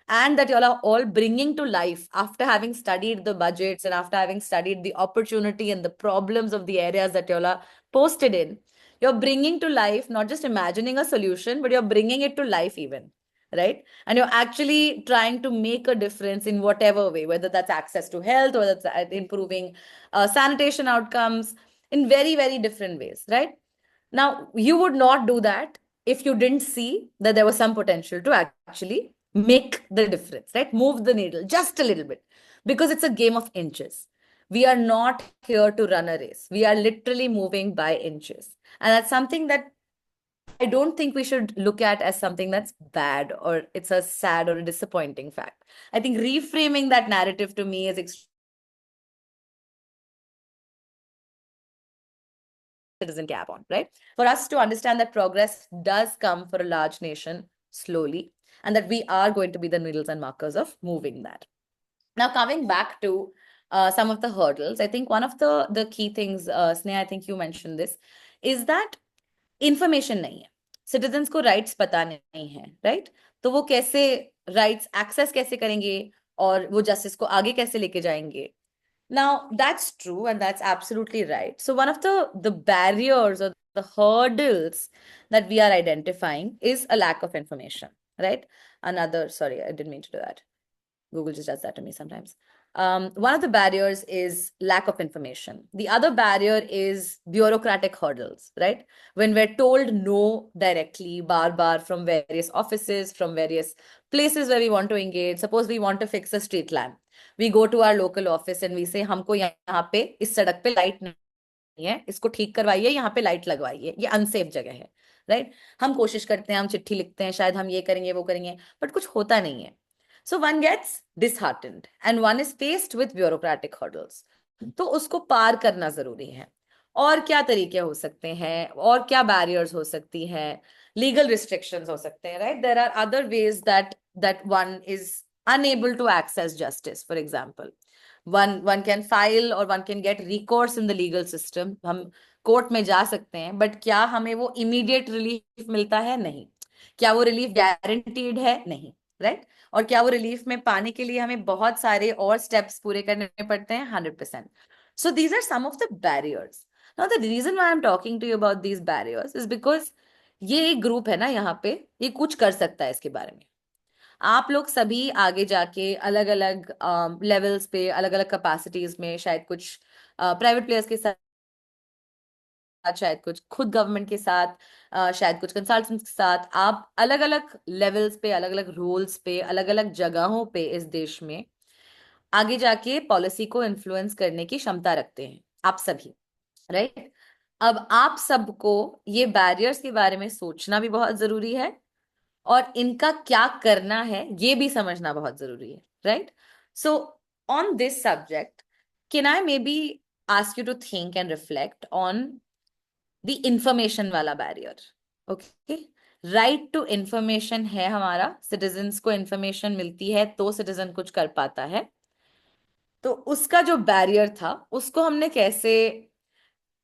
and that you all are all bringing to life, after having studied the budgets and after having studied the opportunity and the problems of the areas that you all are posted in, you're bringing to life, not just imagining a solution, but you're bringing it to life even, right? And you're actually trying to make a difference in whatever way, whether that's access to health or that's improving sanitation outcomes in very, very different ways, right? Now, you would not do that if you didn't see that there was some potential to actually make the difference, right? Move the needle just a little bit, because it's a game of inches. We are not here to run a race. We are literally moving by inches. And that's something that I don't think we should look at as something that's bad or it's a sad or a disappointing fact. I think reframing that narrative to me is extremely citizen cap on, right? For us to understand that progress does come for a large nation slowly, and that we are going to be the needles and markers of moving that. Now, coming back to some of the hurdles, I think one of the key things, Sneha, I think you mentioned this, is that information नहीं है, citizens को rights पता नहीं है, right? तो वो कैसे rights access कैसे करेंगे और वो justice को आगे कैसे लेके जाएंगे? Now, that's true and that's absolutely right. So one of the barriers or the hurdles that we are identifying is a lack of information, right? Sorry, I didn't mean to do that. Google just does that to me sometimes. One of the barriers is lack of information. The other barrier is bureaucratic hurdles, right? When we're told no directly, bar from various offices, from various places where we want to engage. Suppose we want to fix a street lamp. We go to our local office and we say, हमको यहाँ पे इस सड़क पे light नहीं है, इसको ठीक करवाइए, यहाँ पे लाइट लगवाइए, ये अनसेफ जगह है, राइट? हम कोशिश करते हैं, हम चिट्ठी लिखते हैं, शायद हम ये करेंगे वो करेंगे, बट कुछ होता नहीं है. So one gets disheartened and one is faced with bureaucratic hurdles. तो उसको पार करना जरूरी है. और क्या तरीके हो सकते हैं, और क्या barriers हो सकती हैं, legal restrictions हो सकते हैं, right? There are other ways that one is unable to access justice. For example, one can file or one can get recourse in the legal system. हम कोर्ट में जा सकते हैं, बट क्या हमें वो immediate relief मिलता है? नहीं. क्या वो relief guaranteed है? नहीं, right? और क्या वो रिलीफ में पाने के लिए हमें बहुत सारे और स्टेप्स पूरे करने पड़ते हैं? 100%. So these are some of the barriers. Now the reason why I'm talking to you about these barriers is because ये एक ग्रुप है ना यहाँ पे, ये कुछ कर सकता है इसके बारे में. आप लोग सभी आगे जाके अलग अलग लेवल्स पे, अलग अलग कैपेसिटीज में, शायद कुछ प्राइवेट प्लेयर्स के साथ, शायद कुछ खुद गवर्नमेंट के साथ, शायद कुछ कंसल्टेंट्स के साथ, आप अलग अलग लेवल्स पे, अलग अलग रोल्स पे, अलग अलग जगहों पे इस देश में आगे जाके पॉलिसी को इन्फ्लुएंस करने की क्षमता रखते हैं, आप सभी, राइट? अब आप सबको ये बैरियर्स के बारे में सोचना भी बहुत जरूरी है, और इनका क्या करना है ये भी समझना बहुत जरूरी है, right? So on this subject, can I maybe ask you to think and reflect on the information वाला barrier. Okay, right to information है हमारा, सिटीजन्स को इंफॉर्मेशन मिलती है तो सिटीजन कुछ कर पाता है. तो उसका जो बैरियर था उसको हमने कैसे,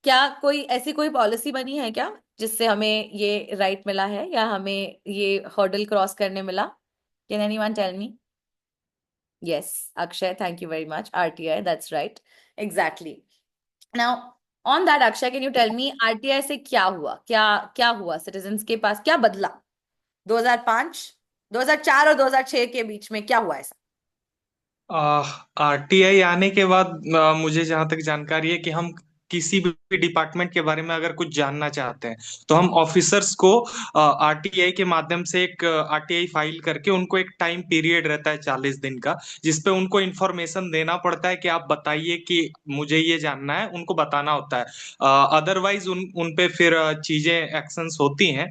क्या कोई ऐसी कोई पॉलिसी बनी है क्या जिससे हमें ये राइट मिला है, या हमें ये हर्डल क्रॉस करने मिला? Can anyone tell me? Yes, Akshay, thank you very much. RTI, that's right. Exactly. Now, on that, Akshay, can you tell me RTI से क्या हुआ? क्या हुआ? Citizens के पास क्या बदला? 2005, 2004 और 2006 के बीच में क्या हुआ ऐसा? आरटीआई आने के बाद मुझे जहां तक जानकारी है कि हम किसी भी डिपार्टमेंट के बारे में अगर कुछ जानना चाहते हैं तो हम ऑफिसर्स को आरटीआई के माध्यम से एक आरटीआई फाइल करके उनको एक टाइम पीरियड रहता है 40 दिन का, जिसपे उनको इन्फॉर्मेशन देना पड़ता है कि आप बताइए कि मुझे ये जानना है, उनको बताना होता है. अदरवाइज उन पे फिर चीजें एक्शंस होती हैं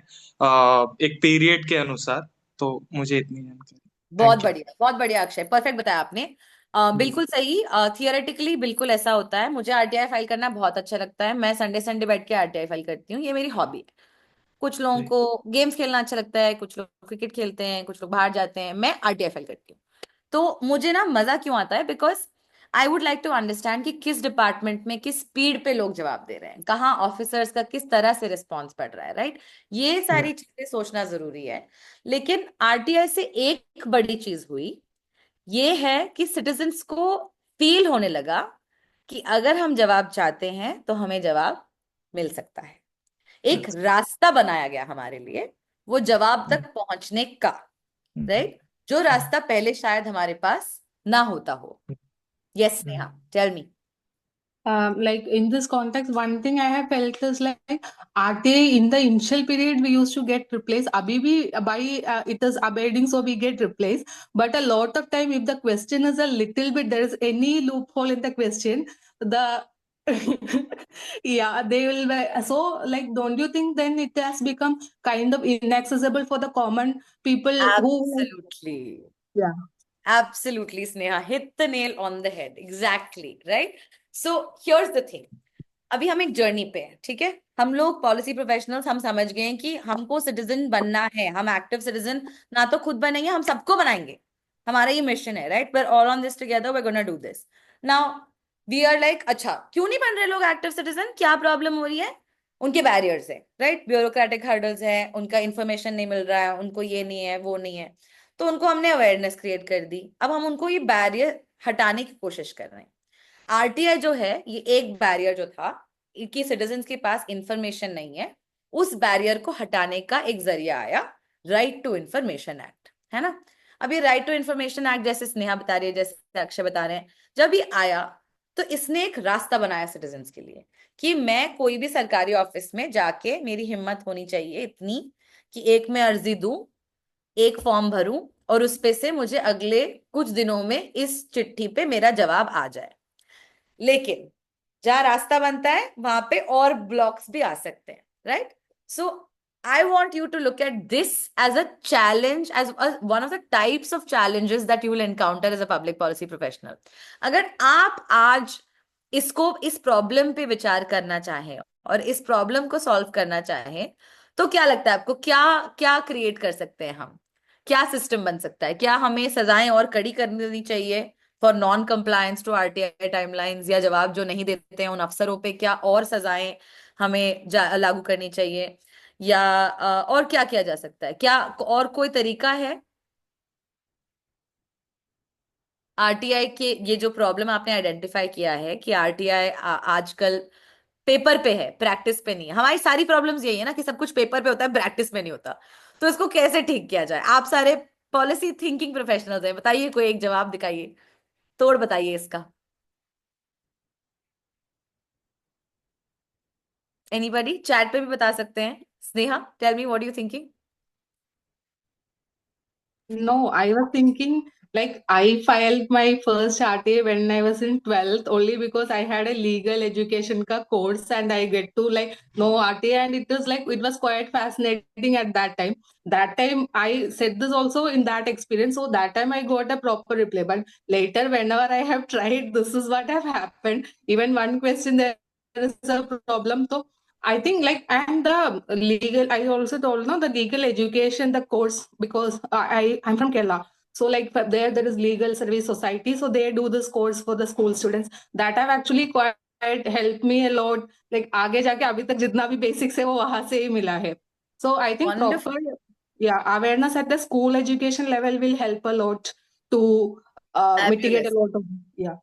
एक पीरियड के अनुसार. तो मुझे इतनी जानकारी. बहुत Thank you. बढ़िया, बहुत बढ़िया अक्षय, परफेक्ट बताया आपने. बिल्कुल सही. थियोरेटिकली बिल्कुल ऐसा होता है. मुझे आरटीआई फाइल करना बहुत अच्छा लगता है. मैं संडे बैठ के आरटीआई फाइल करती हूँ, ये मेरी हॉबी है. कुछ लोगों जी. को गेम्स खेलना अच्छा लगता है, कुछ लोग क्रिकेट खेलते हैं, कुछ लोग बाहर जाते हैं. मैं आरटीआई फाइल करती हूँ. तो मुझे ना मजा क्यों आता है? Because I would like to understand कि किस डिपार्टमेंट में किस स्पीड पे लोग जवाब दे रहे हैं, कहाँ ऑफिसर्स का किस तरह से रिस्पॉन्स पड़ रहा है, राइट? ये सारी चीजें सोचना जरूरी है. लेकिन आरटीआई से एक बड़ी चीज हुई, ये है कि सिटीजन्स को फील होने लगा कि अगर हम जवाब चाहते हैं तो हमें जवाब मिल सकता है. एक रास्ता बनाया गया हमारे लिए वो जवाब तक पहुंचने का, राइट? जो रास्ता पहले शायद हमारे पास ना होता हो. Yes Neha, tell me. Like in this context, one thing I have felt is like RTA in the initial period we used to get replaced. Abhi bhi by it is abiding, so we get replaced. But a lot of time, if the question is a little bit, there is any loophole in the question, the yeah, they will be, so like, don't you think then it has become kind of inaccessible for the common people who Absolutely. yeah. Absolutely, Sneha. Hit the nail on the head. Exactly, right? So here's the thing. अभी हम एक journey पे हैं, ठीक है? हम लोग policy professionals, हम समझ गए हैं कि हमको सिटीजन बनना है. हम एक्टिव सिटीजन ना तो खुद बनेंगे, हम सबको बनाएंगे. हमारा ये मिशन है, right? We're all on this together. We're gonna do this. Now we are like, अच्छा क्यों नहीं बन रहे लोग एक्टिव सिटीजन? क्या प्रॉब्लम हो रही है? उनके बैरियर्स है, राइट? ब्यूरोक्रेटिक हर्डल्स है, उनका इंफॉर्मेशन नहीं मिल रहा है, उनको ये नहीं है, वो नहीं है. तो उनको हमने अवेयरनेस क्रिएट कर दी. अब हम उनको ये बैरियर हटाने की कोशिश कर रहे हैं. आरटीआई जो है, ये एक बैरियर जो था कि सिटीजन्स के पास इंफॉर्मेशन नहीं है, उस बैरियर को हटाने का एक जरिया आया, राइट टू इंफॉर्मेशन एक्ट, है ना? अभी राइट टू इन्फॉर्मेशन एक्ट, जैसे स्नेहा बता रही है, जैसे अक्षय बता रहे हैं, जब ये आया तो इसने एक रास्ता बनाया सिटीजन्स के लिए कि मैं कोई भी सरकारी ऑफिस में जाके मेरी हिम्मत होनी चाहिए इतनी कि एक मैं अर्जी दूं, एक फॉर्म भरूं और उस पे से मुझे अगले कुछ दिनों में इस चिट्ठी पे मेरा जवाब आ जाए। लेकिन जहां रास्ता बनता है वहां पे और ब्लॉक्स भी आ सकते हैं, right? So I want you to look at this as a challenge, as one of the types of challenges that you will encounter as a public policy professional. अगर आप आज इस प्रॉब्लम पे विचार करना चाहें और इस प्रॉब्लम को सॉल्व करना चाहें, तो क्या लगता है आपको, क्या क्या क्रिएट कर सकते हैं हम? क्या सिस्टम बन सकता है? क्या हमें सजाएं और कड़ी करनी देनी चाहिए for non compliance to RTI timelines, या जवाब जो नहीं देते हैं उन अफसरों पे क्या और सजाएं हमें लागू करनी चाहिए, या और क्या किया जा सकता है? क्या और कोई तरीका है? आरटीआई के ये जो प्रॉब्लम आपने आइडेंटिफाई किया है कि आरटीआई आजकल पेपर पे है, प्रैक्टिस पे नहीं है। हमारी सारी प्रॉब्लम्स यही है ना कि सब कुछ पेपर पे होता है, प्रैक्टिस में नहीं होता। तो इसको कैसे ठीक किया जाए? आप सारे पॉलिसी थिंकिंग प्रोफेशनल्स हैं, बताइए, कोई एक जवाब दिखाइए, तोड़ बताइए इसका। एनीबॉडी चैट पे भी बता सकते हैं। Sneha, tell me what are you thinking? No, I was thinking like I filed my first RTA when I was in 12th only because I had a legal education ka course and I get to like know RTA, and it was like it was quite fascinating at that time. That time I said this also in that experience, so that time I got a proper reply. But later, whenever I have tried, this is what have happened. Even one question there is a problem. So I think like, and the legal, I also told no the legal education, the course, because I'm from Kerala. So like there is legal service society. So they do this course for the school students that have actually quite helped me a lot. Like आगे जाके अभी तक जितना भी basics है वो वहां से ही मिला है. So I think Wonderful. proper, yeah, awareness at the school education level will help a lot to mitigate a Fabulous. lot of, yeah.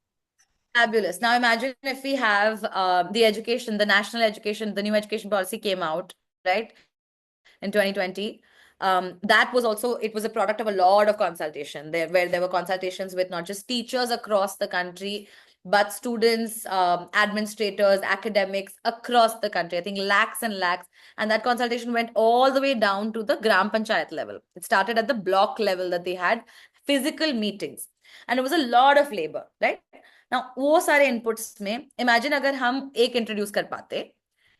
Fabulous. Now imagine if we have the national education, the new education policy came out, right, in 2020. That was also, it was a product of a lot of consultation there, where there were consultations with not just teachers across the country, but students, administrators, academics across the country. I think lakhs and lakhs. And that consultation went all the way down to the Gram Panchayat level. It started at the block level that they had physical meetings. And it was a lot of labor, right? Now, वो सारे inputs में imagine अगर हम एक introduce कर पाते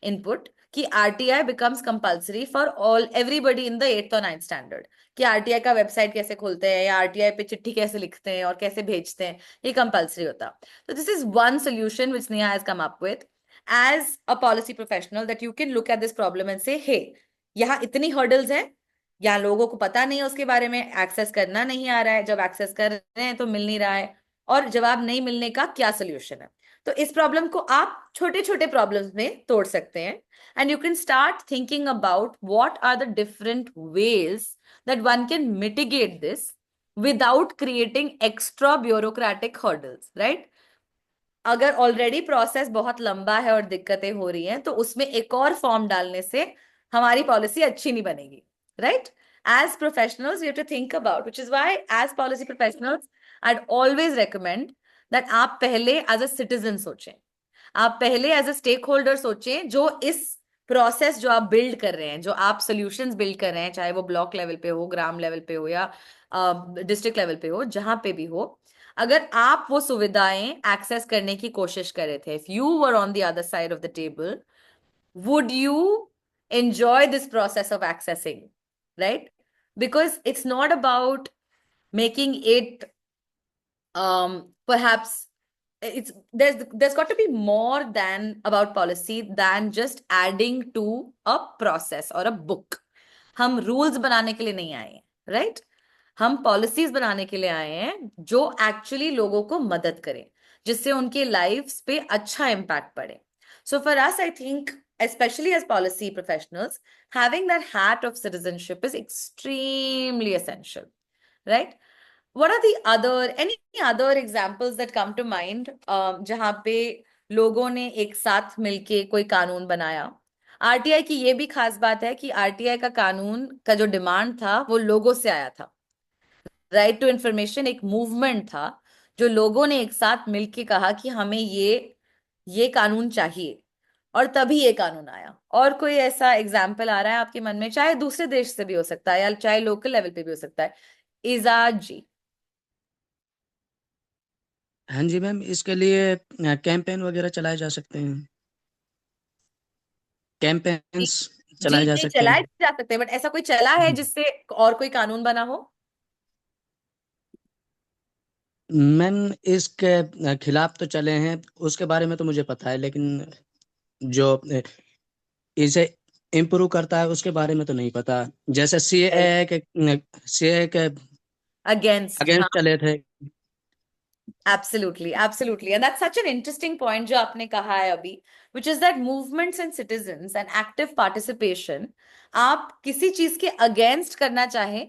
input कि RTI becomes compulsory for all everybody in the 8th और 9th स्टैंडर्ड, कि आरटीआई का वेबसाइट कैसे खोलते हैं या आरटीआई पे चिट्ठी कैसे लिखते हैं और कैसे भेजते हैं, ये कंपल्सरी होता। तो this is one solution which Neha has come up with as a policy professional, that you can look at this problem and say hey, यहाँ इतनी हर्डल्स हैं, यहाँ लोगों को पता नहीं है उसके बारे में, एक्सेस करना नहीं आ रहा है, जब एक्सेस कर रहे हैं तो मिल नहीं रहा है, और जवाब नहीं मिलने का क्या सोल्यूशन है? तो इस प्रॉब्लम को आप छोटे छोटे प्रॉब्लम्स में तोड़ सकते हैं, and you can start thinking about what are the different ways that one can mitigate this without creating extra bureaucratic hurdles, right? अगर ऑलरेडी प्रोसेस बहुत लंबा है और दिक्कतें हो रही हैं, तो उसमें एक और फॉर्म डालने से हमारी पॉलिसी अच्छी नहीं बनेगी, right? As professionals, we have to think about, which is why as policy professionals, I'd always recommend that आप पहले as a citizen सोचें, आप पहले एज अ स्टेक होल्डर सोचें, जो इस प्रोसेस जो आप बिल्ड कर रहे हैं, जो आप सोल्यूशंस बिल्ड कर रहे हैं, चाहे वो ब्लॉक लेवल पे हो, ग्राम लेवल पे हो, या डिस्ट्रिक्ट लेवल पे हो, जहां पे भी हो, अगर आप वो सुविधाएं एक्सेस करने की कोशिश कर रहे थे, if you were on the other side of the table, would you enjoy this process of accessing, right? Because it's not about making it perhaps there's got to be more than about policy than just adding to a process or a book. हम rules बनाने के लिए नहीं आए हैं, right? हम policies बनाने के लिए आए हैं जो एक्चुअली लोगों को मदद करें, जिससे उनके लाइफ्स पे अच्छा इम्पैक्ट पड़े. So for us, I think, especially as policy professionals, having that hat of citizenship is extremely essential, right? What are any other examples that come to mind जहां पे लोगों ने एक साथ मिलके कोई कानून बनाया? आरटीआई की ये भी खास बात है कि आरटीआई का कानून का जो डिमांड था वो लोगों से आया था, राइट टू इंफॉर्मेशन एक मूवमेंट था जो लोगों ने एक साथ मिलके कहा कि हमें ये कानून चाहिए, और तभी ये कानून आया। और कोई ऐसा एग्जाम्पल आ रहा है आपके मन में, चाहे दूसरे देश से भी हो सकता है या चाहे लोकल लेवल पे भी हो सकता है? इजाज जी। हाँ जी मैम, इसके लिए कैंपेन वगैरह चलाए जा सकते हैं, जी कैंपेन्स जी चलाए जा जी, सकते चलाए हैं। जा सकते हैं, बट ऐसा कोई चला है जिससे और कोई कानून बना हो? मैम इसके खिलाफ तो चले हैं, उसके बारे में तो मुझे पता है, लेकिन जो इसे इम्प्रूव करता है उसके बारे में तो नहीं पता। जैसे सीए के अगेंस्ट, अगेंस्ट चले थे। Absolutely, absolutely. And that's such an interesting point जो आपने कहा है अभी, which is that movements and citizens and active participation, आप किसी चीज के against करना चाहे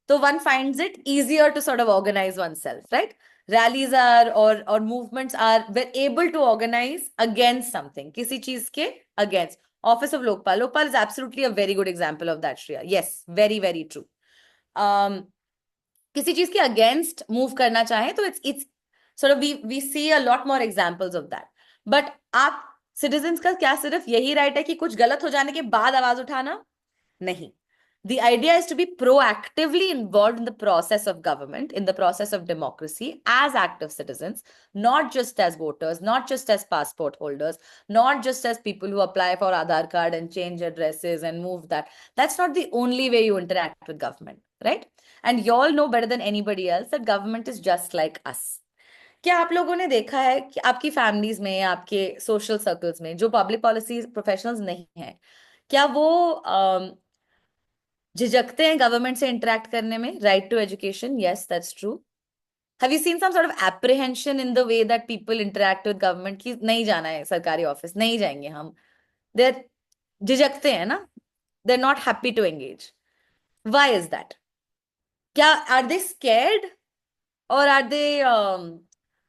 तो one finds it easier to sort of organize oneself, right? Rallies are or movements are we're able to organize against something, किसी चीज के against. Office of Lokpal. Lokpal is absolutely a very good example of that, Shreya. Yes, very, very true. किसी चीज के against move करना चाहे तो it's sort of we see a lot more examples of that. But आप citizens का क्या सिर्फ यही राइट है कि कुछ गलत हो जाने के बाद आवाज उठाना? नहीं. The idea is to be proactively involved in the process of government, in the process of democracy as active citizens, not just as voters, not just as passport holders, not just as people who apply for Aadhaar card and change addresses and move that. That's not the only way you interact with government, right? And you all know better than anybody else that government is just like us. क्या आप लोगों ने देखा है कि आपकी families में, आपके सोशल सर्कल्स में जो पब्लिक पॉलिसी प्रोफेशनल्स नहीं हैं, क्या वो झिझकते हैं गवर्नमेंट से इंटरेक्ट करने में? Right to education, yes that's true. Have you seen some sort of apprehension in the way that people interact with government कि नहीं जाना है सरकारी ऑफिस, नहीं जाएंगे हम? देर झिझकते हैं ना, they are not happy to engage. Why is that? क्या are they scared or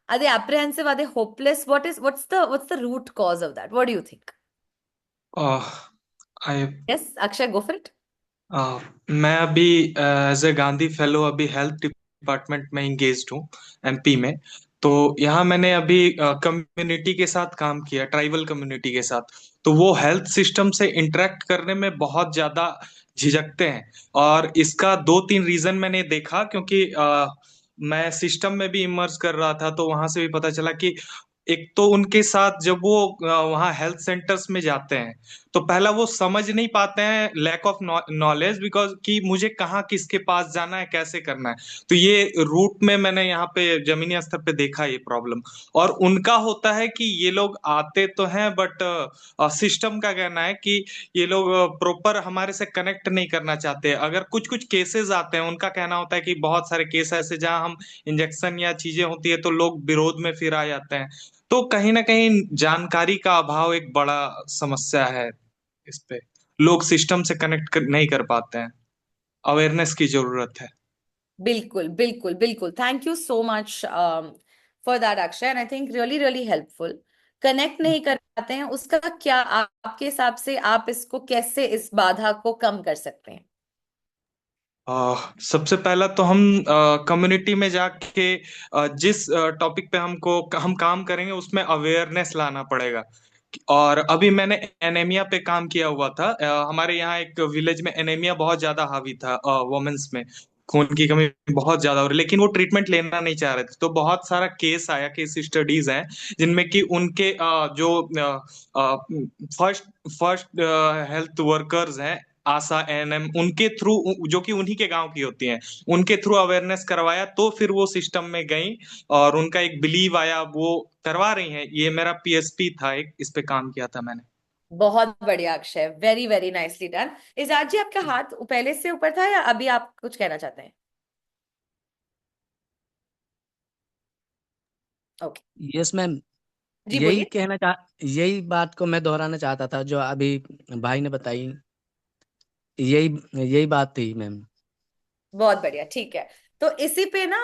are they apprehensive, are they hopeless? What's the root cause of that? What do you think? I Yes, Akshay, go for it. मैं अभी as a Gandhi fellow अभी health department में engaged हूँ, MP में। तो यहाँ मैंने अभी कम्युनिटी के साथ काम किया, ट्राइबल कम्युनिटी के साथ। तो वो हेल्थ सिस्टम से इंटरेक्ट करने में बहुत ज्यादा झिझकते हैं। और इसका दो तीन रीजन मैंने देखा, क्योंकि मैं सिस्टम में भी इमर्स कर रहा था, तो वहां से भी पता चला कि एक तो उनके साथ जब वो वहाँ हेल्थ सेंटर्स में जाते हैं, तो पहला वो समझ नहीं पाते हैं, लैक ऑफ नॉलेज, बिकॉज कि मुझे कहाँ किसके पास जाना है, कैसे करना है। तो ये रूट में मैंने यहाँ पे जमीनी स्तर पे देखा ये प्रॉब्लम। और उनका होता है कि ये लोग आते तो हैं, बट सिस्टम का कहना है कि ये लोग प्रॉपर हमारे से कनेक्ट नहीं करना चाहते। अगर कुछ कुछ केसेस आते हैं, उनका कहना होता है कि बहुत सारे केस ऐसे जहां हम इंजेक्शन या चीजें होती है तो लोग विरोध में फिर आ जाते हैं। तो कहीं ना कहीं जानकारी का अभाव एक बड़ा समस्या है। इस पे लोग सिस्टम से नहीं कर पाते हैं। अवेयरनेस की जरूरत है। बिल्कुल बिल्कुल बिल्कुल. Thank you so much for that Akshay, and I think really really helpful. Connect नहीं कर पाते हैं, उसका क्या आपके हिसाब से आप इसको कैसे, इस बाधा को कम कर सकते हैं? सबसे पहला तो हम कम्युनिटी में जाके जिस टॉपिक पे हम काम करेंगे उसमें अवेयरनेस लाना पड़ेगा। और अभी मैंने एनीमिया पे काम किया हुआ था। हमारे यहाँ एक विलेज में एनीमिया बहुत ज्यादा हावी था, वुमेन्स में खून की कमी बहुत ज्यादा हो रही, लेकिन वो ट्रीटमेंट लेना नहीं चाह रहे थे। तो बहुत सारा केस स्टडीज हैं जिनमें कि उनके जो फर्स्ट फर्स्ट हेल्थ वर्कर्स हैं, आशा एएनएम, उनके थ्रू, जो कि उन्हीं के गांव की होती हैं, उनके थ्रू अवेयरनेस करवाया, तो फिर वो सिस्टम में गई और उनका एक बिलीव आया, वो करवा रही हैं। ये मेरा पीएसपी था, एक इस पे काम किया था मैंने। बहुत बढ़िया Akshay, very very nicely done. Ijaz ji, आपका हाथ पहले से ऊपर था या अभी आप कुछ कहना चाहते हैं? ओके, यस मैम, जी बोलिए. यही बात को मैं दोहराना चाहता था जो अभी भाई ने बताई। यही यही बात थी मैम। बहुत बढ़िया, ठीक है. तो इसी पे ना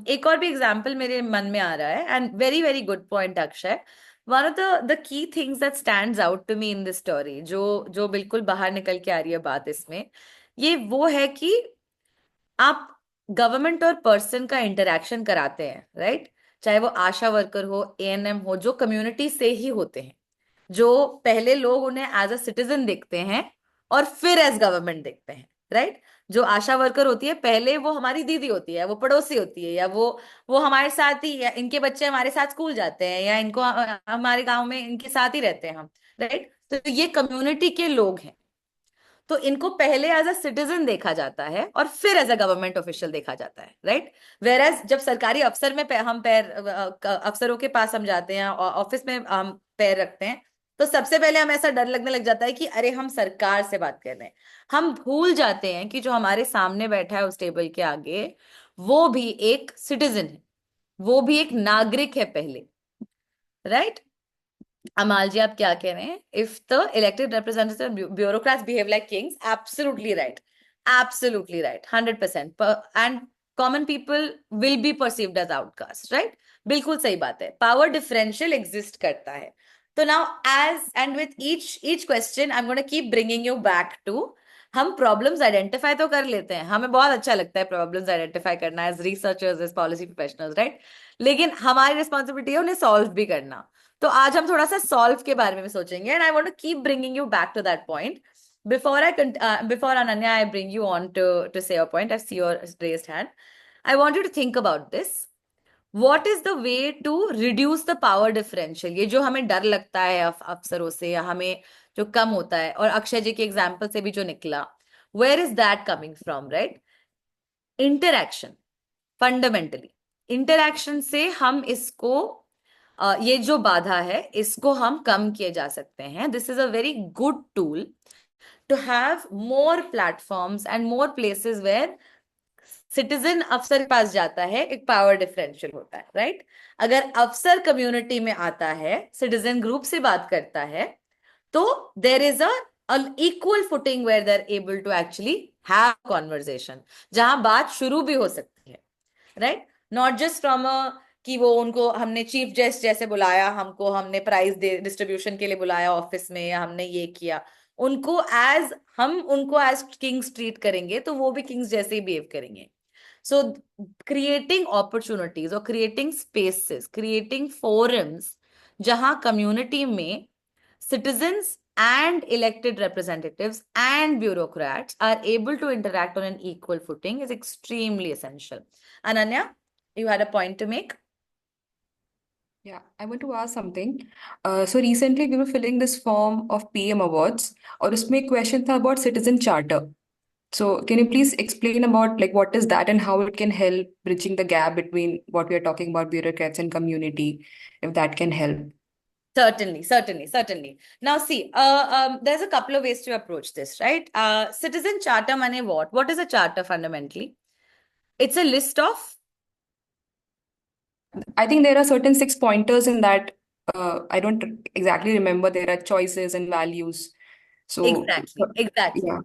एक और भी एग्जांपल मेरे मन में आ रहा है, and very very good point Akshay. One of the key things that stands out to me in this story, जो जो बिल्कुल बाहर निकल के आ रही है बात इसमें, ये वो है कि आप गवर्नमेंट और पर्सन का इंटरेक्शन कराते हैं, राइट? चाहे वो आशा वर्कर हो, एएनएम हो, जो कम्युनिटी से ही होते हैं, जो पहले लोग उन्हें एज अ सिटीजन देखते हैं और फिर एज गवर्नमेंट देखते हैं, राइट? जो आशा वर्कर होती है, पहले वो हमारी दीदी होती है, वो पड़ोसी होती है, या वो हमारे साथ ही, या इनके बच्चे हमारे साथ स्कूल जाते हैं, या इनको हमारे गांव में इनके साथ ही रहते हैं हम, राइट? तो ये कम्युनिटी के लोग हैं। तो इनको पहले एज अ सिटीजन देखा जाता है और फिर एज अ गवर्नमेंट ऑफिशियल देखा जाता है, राइट? वेर एज जब सरकारी अफसर में हम पैर अफसरों के पास हम जाते हैं, ऑफिस में हम पैर रखते हैं, तो सबसे पहले हमें ऐसा डर लगने लग जाता है कि अरे हम सरकार से बात कर रहे हैं। हम भूल जाते हैं कि जो हमारे सामने बैठा है उस टेबल के आगे, वो भी एक सिटीजन है, वो भी एक नागरिक है पहले, राइट? अमाल जी, आप क्या कह रहे हैं? If the elected representative bureaucrats behave like kings, absolutely right, absolutely right, 100%, and common people will be perceived as outcast, right? बिल्कुल सही बात है, पावर डिफरेंशियल एग्जिस्ट करता है। तो now as and with each question I am gonna keep bringing you back to, हम problems identify तो कर लेते हैं, हमें बहुत अच्छा लगता है प्रॉब्लम्स आइडेंटिफाई करना as researchers, as policy professionals, right? लेकिन हमारी रिस्पॉन्सिबिलिटी है उन्हें सॉल्व भी करना। तो आज हम थोड़ा सा सॉल्व के बारे में सोचेंगे, and I want to keep bringing you back to that point. Before Ananya, I bring you on to say your point. I see your raised hand. I want you to think about this. What is the way to reduce the power differential? ये जो हमें डर लगता है अफसरों से, या हमें जो कम होता है, और अक्षय जी के एग्जाम्पल से भी जो निकला, where is that coming from, right? Interaction, fundamentally interaction से हम इसको ये जो बाधा है इसको हम कम किए जा सकते हैं. This is a very good tool to have more platforms and more places where citizen अफसर के पास जाता है, एक पावर डिफरेंशियल होता है, राइट? अगर अफसर कम्युनिटी में आता है, सिटीजन ग्रुप से बात करता है, तो there is an equal footing where they're able to actually have conversation, जहां बात शुरू भी हो सकती है, right? Not just from a कि वो उनको हमने चीफ गेस्ट जैसे बुलाया, हमको हमने प्राइज डिस्ट्रीब्यूशन के लिए बुलाया ऑफिस में, या हमने ये किया, उनको एज हम उनको एज किंग्स ट्रीट करेंगे तो वो भी किंग्स जैसे ही बिहेव करेंगे. So creating opportunities or creating spaces, creating forums जहां community में citizens and elected representatives and bureaucrats are able to interact on an equal footing is extremely essential. Ananya, you had a point to make? Yeah, I want to ask something. So recently we were filling this form of PM awards, और उसमें एक question था about citizen charter. So can you please explain about like what is that and how it can help bridging the gap between what we are talking about bureaucrats and community, if that can help? Certainly. Now see, there's a couple of ways to approach this, right? Citizen charter mane what? What is a charter fundamentally? It's a list of I think there are certain 6 pointers in that. I don't exactly remember. There are choices and values. So exactly. yeah.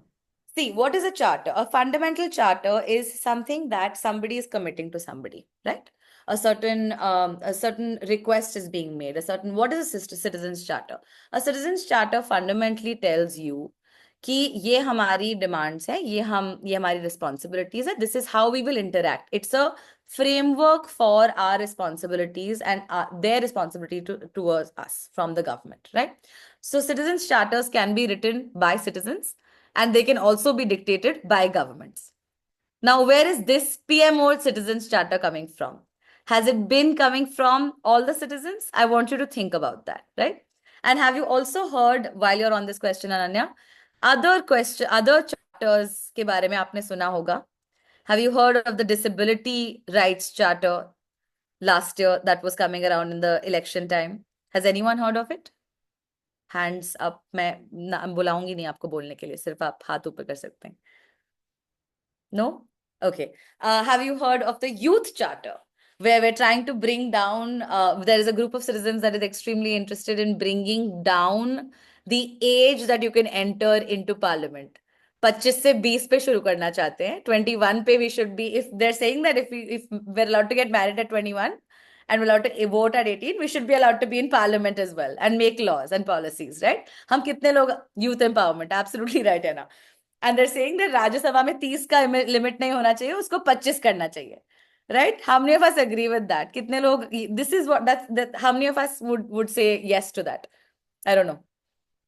See, what is a charter? A fundamental charter is something that somebody is committing to somebody, right? A certain request is being made. What is a citizen's charter? A citizen's charter fundamentally tells you कि ये हमारी demands है, ये हमारी responsibilities है. This is how we will interact. It's a framework for our responsibilities and their responsibility towards us from the government, right? So citizens' charters can be written by citizens, and they can also be dictated by governments. Now, where is this PMO Citizens Charter coming from? Has it been coming from all the citizens? I want you to think about that, right? And have you also heard, while you're on this question, Ananya, other charters के बारे में आपने सुना होगा? Have you heard of the Disability Rights Charter last year that was coming around in the election time? Has anyone heard of it? Hands up, मैं बुलाऊंगी नहीं आपको बोलने के लिए, सिर्फ आप हाथ ऊपर कर सकते हैं. No? Okay. Have you heard of the youth charter, where we're trying to bring down, there is a group of citizens that is extremely interested in bringing down the age that you can enter into parliament. 25 से 20 पे शुरू करना चाहते हैं. 21 पे we should be, if they're saying that if we're allowed to get married at 21 and we're allowed to vote at 18, we should be allowed to be in parliament as well and make laws and policies, right? हम कितने लोग youth empowerment, absolutely right है ना? And they're saying that Rajya Sabha में 30 का limit नहीं होना चाहिए, उसको 25 करना चाहिए, right? How many of us agree with that? कितने लोग, this is what that how many of us would say yes to that? I don't know.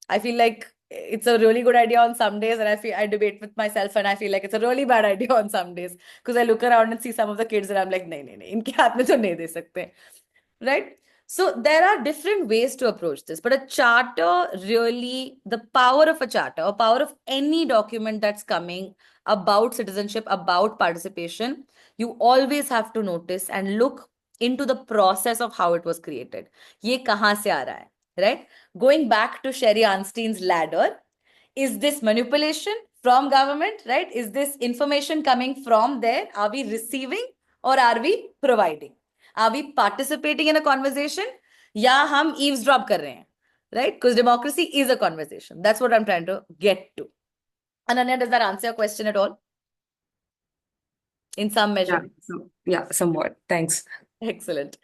I feel like it's a really good idea on some days, and I debate with myself, and I feel like it's a really bad idea on some days because I look around and see some of the kids, and I'm like, नहीं, इनके हाथ में तो नहीं दे सकते, right? So there are different ways to approach this, but a charter really, the power of a charter, or power of any document that's coming about citizenship, about participation, you always have to notice and look into the process of how it was created. ये कहाँ से आ रहा है, right? Going back to Sherry Arnstein's ladder, is this manipulation from government, right? Is this information coming from there? Are we receiving or are we providing? Are we participating in a conversation? या हम eavesdrop कर रहे हैं, right? Because democracy is a conversation. That's what I'm trying to get to. Ananya, does that answer your question at all? In some measure? Yeah, somewhat. Thanks. Excellent.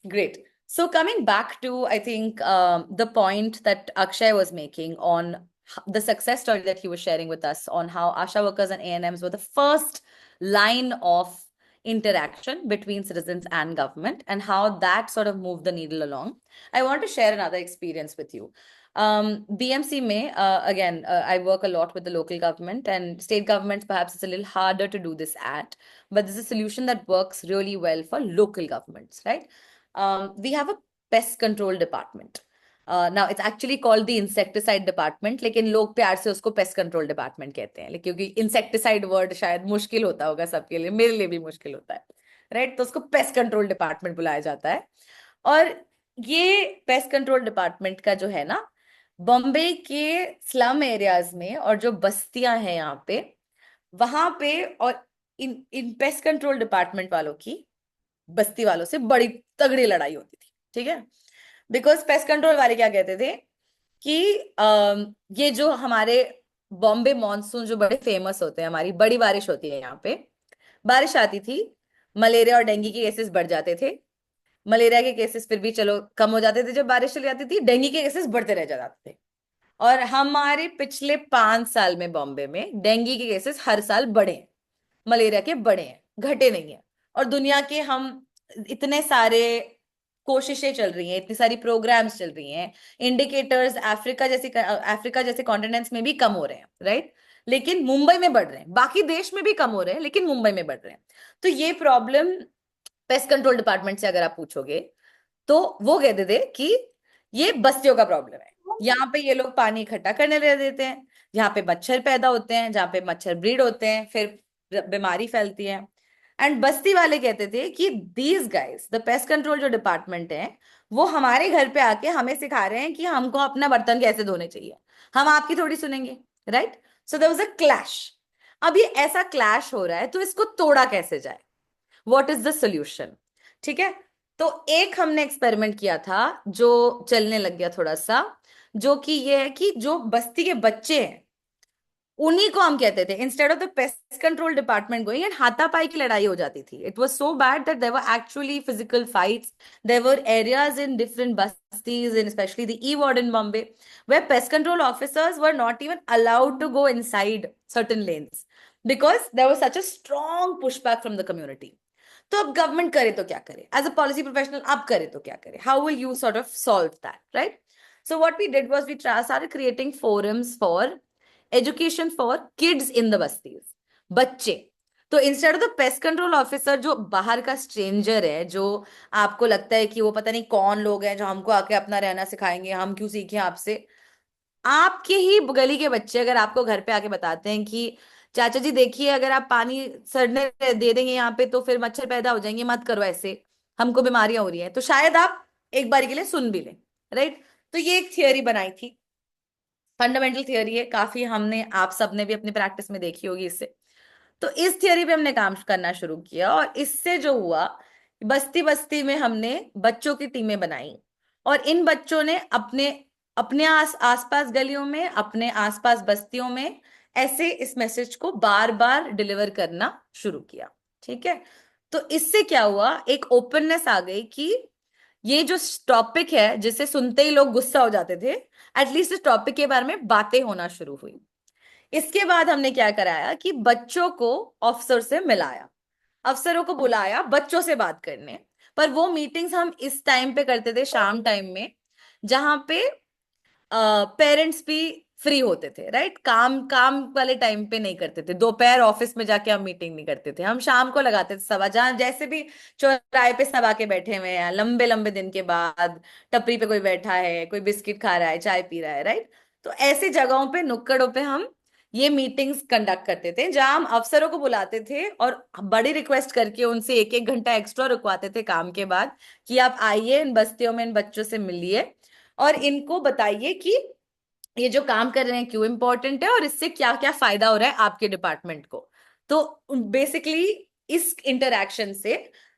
Great. So coming back to, I think, the point that Akshay was making on the success story that he was sharing with us on how ASHA workers and ANMs were the first line of interaction between citizens and government, and how that sort of moved the needle along. I want to share another experience with you. BMC में, again, I work a lot with the local government and state governments. Perhaps it's a little harder to do this at, but this is a solution that works really well for local governments, right? We have a pest control department. Now it's actually called the insecticide department, लेकिन लोग प्यार से उसको pest control department कहते हैं, क्योंकि insecticide word शायद मुश्किल होता होगा सबके लिए, मेरे लिए भी मुश्किल होता है, right? तो उसको pest control department बुलाया जाता है. और ये pest control department का जो है ना, बॉम्बे के स्लम एरियाज में और जो बस्तियां हैं यहाँ पे, वहां पे, और इन पेस्ट कंट्रोल डिपार्टमेंट वालों की बस्ती वालों से बड़ी तगड़ी लड़ाई होती थी, ठीक है? बिकॉज पेस्ट कंट्रोल वाले क्या कहते थे कि ये जो हमारे बॉम्बे मॉनसून जो बड़े फेमस होते हैं, हमारी बड़ी बारिश होती है यहाँ पे, बारिश आती थी, मलेरिया और डेंगू के केसेस बढ़ जाते थे. मलेरिया के केसेस फिर भी चलो कम हो जाते थे जब बारिश चली जाती थी, डेंगू के केसेस बढ़ते रह जाते थे. और हमारे पिछले 5 साल में बॉम्बे में डेंगू के केसेस हर साल बढ़े हैं, मलेरिया के बढ़े हैं, घटे नहीं है. और दुनिया के हम इतने सारे कोशिशें चल रही हैं, इतनी सारी प्रोग्राम्स चल रही हैं, इंडिकेटर्स अफ्रीका जैसे कॉन्टिनेंट्स में भी कम हो रहे हैं, राइट? लेकिन मुंबई में बढ़ रहे हैं. बाकी देश में भी कम हो रहे हैं, लेकिन मुंबई में बढ़ रहे हैं. तो ये प्रॉब्लम पेस्ट कंट्रोल डिपार्टमेंट से अगर आप पूछोगे तो वो कहते थे कि ये बस्तियों का प्रॉब्लम है, यहाँ पे ये लोग पानी इकट्ठा करने ले देते हैं, यहाँ पे मच्छर पैदा होते हैं, जहाँ पे मच्छर ब्रीड होते हैं, फिर बीमारी फैलती है. एंड बस्ती वाले कहते थे कि these guys, the pest control जो डिपार्टमेंट है, वो हमारे घर पे आके हमें सिखा रहे हैं कि हमको अपना बर्तन कैसे धोने चाहिए, हम आपकी थोड़ी सुनेंगे, right? So there was a clash. अब ये ऐसा क्लैश हो रहा है, तो इसको तोड़ा कैसे जाए? What is the solution? ठीक है, तो एक हमने एक्सपेरिमेंट किया था जो चलने लग गया थोड़ा सा, जो कि ये है कि जो बस्ती के बच्चे हैं उन्हीं को हम कहते थे, instead of the pest control department going and हाथापाई की लड़ाई हो जाती थी. It was so bad that there were actually physical fights. There were areas in different bastis, in specially the E ward in Bombay, where pest control officers were not even allowed to go inside certain lanes because there was such a strong pushback from the community. तो अब government करे तो क्या करे, as a policy professional अब करे तो क्या करे? How will you sort of solve that, right? So what we did was we started creating forums for education for kids in the bastis, बच्चे. तो instead of the pest control officer जो बाहर का स्ट्रेंजर है, जो आपको लगता है कि वो पता नहीं कौन लोग हैं जो हमको आके अपना रहना सिखाएंगे, हम क्यों सीखें आपसे, आपके ही गली के बच्चे अगर आपको घर पे आके बताते हैं कि चाचा जी देखिए, अगर आप पानी सड़ने दे देंगे यहाँ पे तो फिर मच्छर पैदा हो जाएंगे, मत करो ऐसे, हमको बीमारियां हो रही हैं, तो शायद आप एक बार के लिए सुन भी लें, राइट? तो ये एक थियोरी बनाई थी, फंडामेंटल थियोरी है, काफी हमने, आप सबने भी अपनी प्रैक्टिस में देखी होगी इससे. तो इस थियोरी पे हमने काम करना शुरू किया, और इससे जो हुआ, बस्ती बस्ती में हमने बच्चों की टीमें बनाई, और इन बच्चों ने अपने आसपास गलियों में, अपने आसपास बस्तियों में ऐसे इस मैसेज को बार बार डिलीवर करना शुरू किया. ठीक है, तो इससे क्या हुआ, एक ओपननेस आ गई कि ये जो टॉपिक है जिसे सुनते ही लोग गुस्सा हो जाते थे, एटलीस्ट इस टॉपिक के बारे में बातें होना शुरू हुई. इसके बाद हमने क्या कराया कि बच्चों को अफसर से मिलाया, अफसरों को बुलाया बच्चों से बात करने। पर वो मीटिंग्स हम इस टाइम पे करते थे, शाम टाइम में, जहां पे पेरेंट्स भी फ्री होते थे, राइट। काम काम वाले टाइम पे नहीं करते थे, दोपहर ऑफिस में जाके हम मीटिंग नहीं करते थे, हम शाम को लगाते थे सभा, जहां जैसे भी चौराहे पे सब आके बैठे हुए हैं लंबे लंबे दिन के बाद, टपरी पे कोई बैठा है, कोई बिस्किट खा रहा है, चाय पी रहा है, राइट। तो ऐसी जगहों पे, नुक्कड़ों पे हम ये मीटिंग्स कंडक्ट करते थे, जहां हम अफसरों को बुलाते थे और बड़ी रिक्वेस्ट करके उनसे एक एक घंटा एक्स्ट्रा रुकवाते थे काम के बाद, कि आप आइए इन बस्तियों में इन बच्चों से मिलिए और इनको बताइए कि ये जो काम कर रहे हैं क्यों इम्पोर्टेंट है और इससे क्या क्या फायदा हो रहा है आपके डिपार्टमेंट को। तो बेसिकली इस इंटरैक्शन से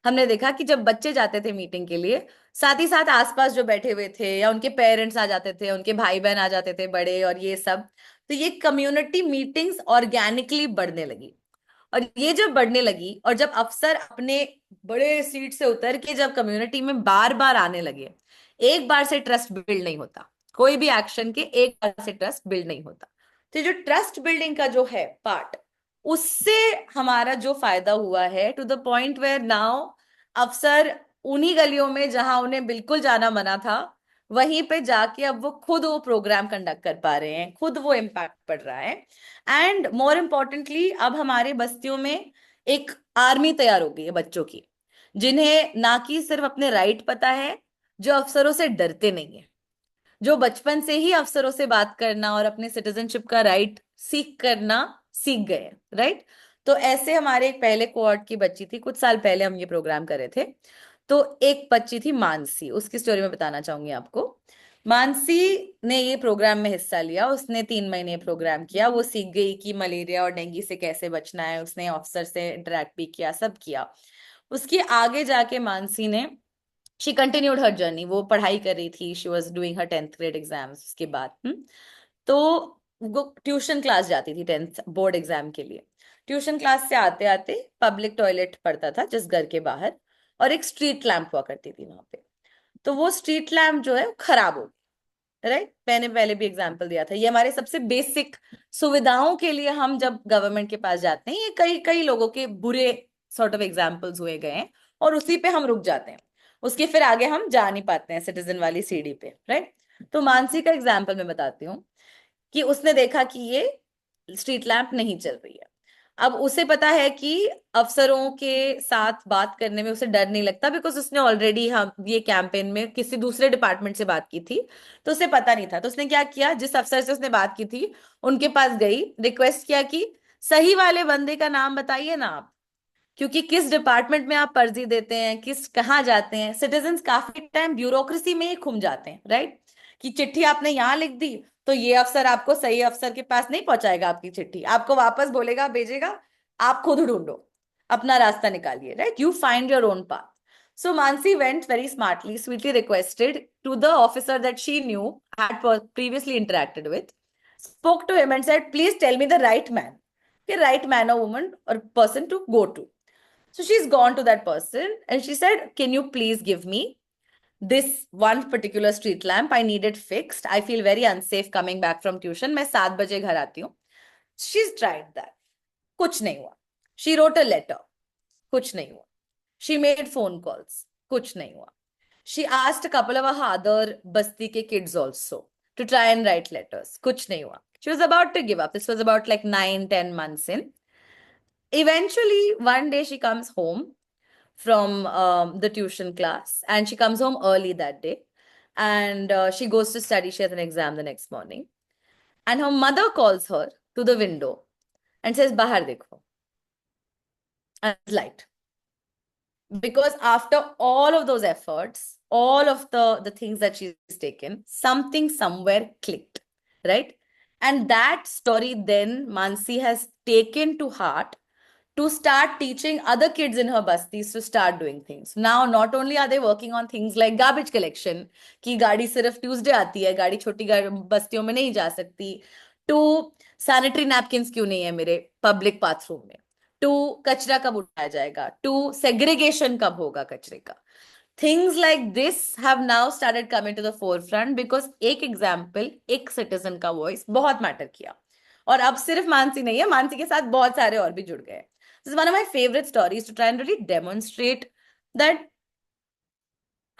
हमने देखा कि जब बच्चे जाते थे मीटिंग के लिए, साथ ही साथ आसपास जो बैठे हुए थे या उनके पेरेंट्स आ जाते थे, उनके भाई बहन आ जाते थे बड़े, और ये सब, तो ये कम्युनिटी मीटिंग्स ऑर्गेनिकली बढ़ने लगी। और ये जब बढ़ने लगी और जब अफसर अपने बड़े सीट से उतर के जब कम्युनिटी में बार बार आने लगे, एक बार से ट्रस्ट बिल्ड नहीं होता, कोई भी एक्शन के एक बार से ट्रस्ट बिल्ड नहीं होता। तो जो ट्रस्ट बिल्डिंग का जो है पार्ट, उससे हमारा जो फायदा हुआ है, to the point where now अफसर उन्हीं गलियों में जहां उन्हें बिल्कुल जाना मना था, वहीं पे जाके अब वो खुद वो प्रोग्राम कंडक्ट कर पा रहे हैं, खुद वो इम्पैक्ट पड़ रहा है। एंड मोर इम्पोर्टेंटली अब हमारे बस्तियों में एक आर्मी तैयार हो गई है बच्चों की, जिन्हें ना कि सिर्फ अपने राइट पता है, जो अफसरों से डरते नहीं है, जो बचपन से ही अफसरों से बात करना और अपने सिटीजनशिप का राइट सीख करना सीख गए, राइट। तो ऐसे हमारे एक पहले कोहॉर्ट की बच्ची थी, कुछ साल पहले हम ये प्रोग्राम कर रहे थे। तो एक बच्ची थी मानसी, उसकी स्टोरी मैं बताना चाहूंगी आपको। मानसी ने ये प्रोग्राम में हिस्सा लिया, उसने 3 महीने प्रोग्राम किया, वो सीख गई कि मलेरिया और डेंगू से कैसे बचना है, उसने ऑफिसर से इंटरेक्ट भी किया, सब किया। उसके आगे जाके मानसी ने, शी कंटिन्यूड हर जर्नी, वो पढ़ाई कर रही थी, she was doing her 10th grade exams. उसके बाद तो वो ट्यूशन क्लास जाती थी 10th बोर्ड एग्जाम के लिए। ट्यूशन क्लास से आते आते पब्लिक टॉयलेट पड़ता था जिस घर के बाहर, और एक स्ट्रीट लैंप हुआ करती थी वहां पे। तो वो स्ट्रीट लैंप जो है वो खराब हो गई, राइट। मैंने पहले भी एग्जाम्पल दिया था, ये हमारे सबसे बेसिक सुविधाओं के लिए हम जब गवर्नमेंट के पास जाते हैं, ये कई कई लोगों के बुरे सॉर्ट ऑफ एग्जाम्पल्स हुए गए हैं और उसी पे हम रुक जाते हैं, उसके फिर आगे हम जा नहीं पाते हैं सिटीजन वाली सीढ़ी पे, राइट। तो मानसी का एग्जाम्पल मैं बताती हूँ कि उसने देखा कि ये स्ट्रीट लैंप नहीं चल रही है। अब उसे पता है कि अफसरों के साथ बात करने में उसे डर नहीं लगता, बिकॉज उसने ऑलरेडी हम ये कैंपेन में किसी दूसरे डिपार्टमेंट से बात की थी, तो उसे पता नहीं था। तो उसने क्या किया, जिस अफसर से उसने बात की थी उनके पास गई, रिक्वेस्ट किया कि सही वाले बंदे का नाम बताइए ना आप, क्योंकि किस डिपार्टमेंट में आप अर्जी देते हैं, किस कहाँ जाते हैं, सिटीजन्स काफी टाइम ब्यूरोक्रेसी में ही घुम जाते हैं, राइट। कि चिट्ठी आपने यहाँ लिख दी तो ये अफसर आपको सही अफसर के पास नहीं पहुंचाएगा, आपकी चिट्ठी आपको वापस बोलेगा, भेजेगा, आप खुद ढूंढो, अपना रास्ता निकालिए, right, you find your own path. So Mansi went very smartly, sweetly requested to the officer that she knew, had previously interacted with, spoke to him and said, please tell me the right man, the right man or woman or person to go to. So she's gone to that person and she said, can you please give me this one particular street lamp? I need it fixed. I feel very unsafe coming back from tuition. मैं 7 बजे घर आती हूँ. She's tried that. कुछ नहीं हुआ. She wrote a letter. कुछ नहीं हुआ. She made phone calls. कुछ नहीं हुआ. She asked a couple of her other basti ke kids also to try and write letters. कुछ नहीं हुआ. She was about to give up. This was about like 9-10 months in. Eventually, one day she comes home from the tuition class, and she comes home early that day, and she goes to study. She has an exam the next morning, and her mother calls her to the window and says, "Bahar dekho." And it's light. Because after all of those efforts, all of the things that she's taken, something somewhere clicked, right? And that story then Mansi has taken to heart to start teaching other kids in her bastis to start doing things. Now, not only are they working on things like garbage collection, कि गाड़ी सिर्फ Tuesday आती है, गाड़ी छोटी बस्तियों में नहीं जा सकती, to sanitary napkins क्यों नहीं है मेरे पब्लिक बाथरूम में, टू कचरा कब उठाया जाएगा, टू सेग्रीगेशन कब होगा कचरे का. Things like this have now started coming to the forefront because एक एग्जाम्पल, एक सिटीजन का वॉइस बहुत मैटर किया. और अब सिर्फ मानसी नहीं है, मानसी के साथ बहुत सारे और भी जुड़ गए. This is one of my favourite stories to try and really demonstrate that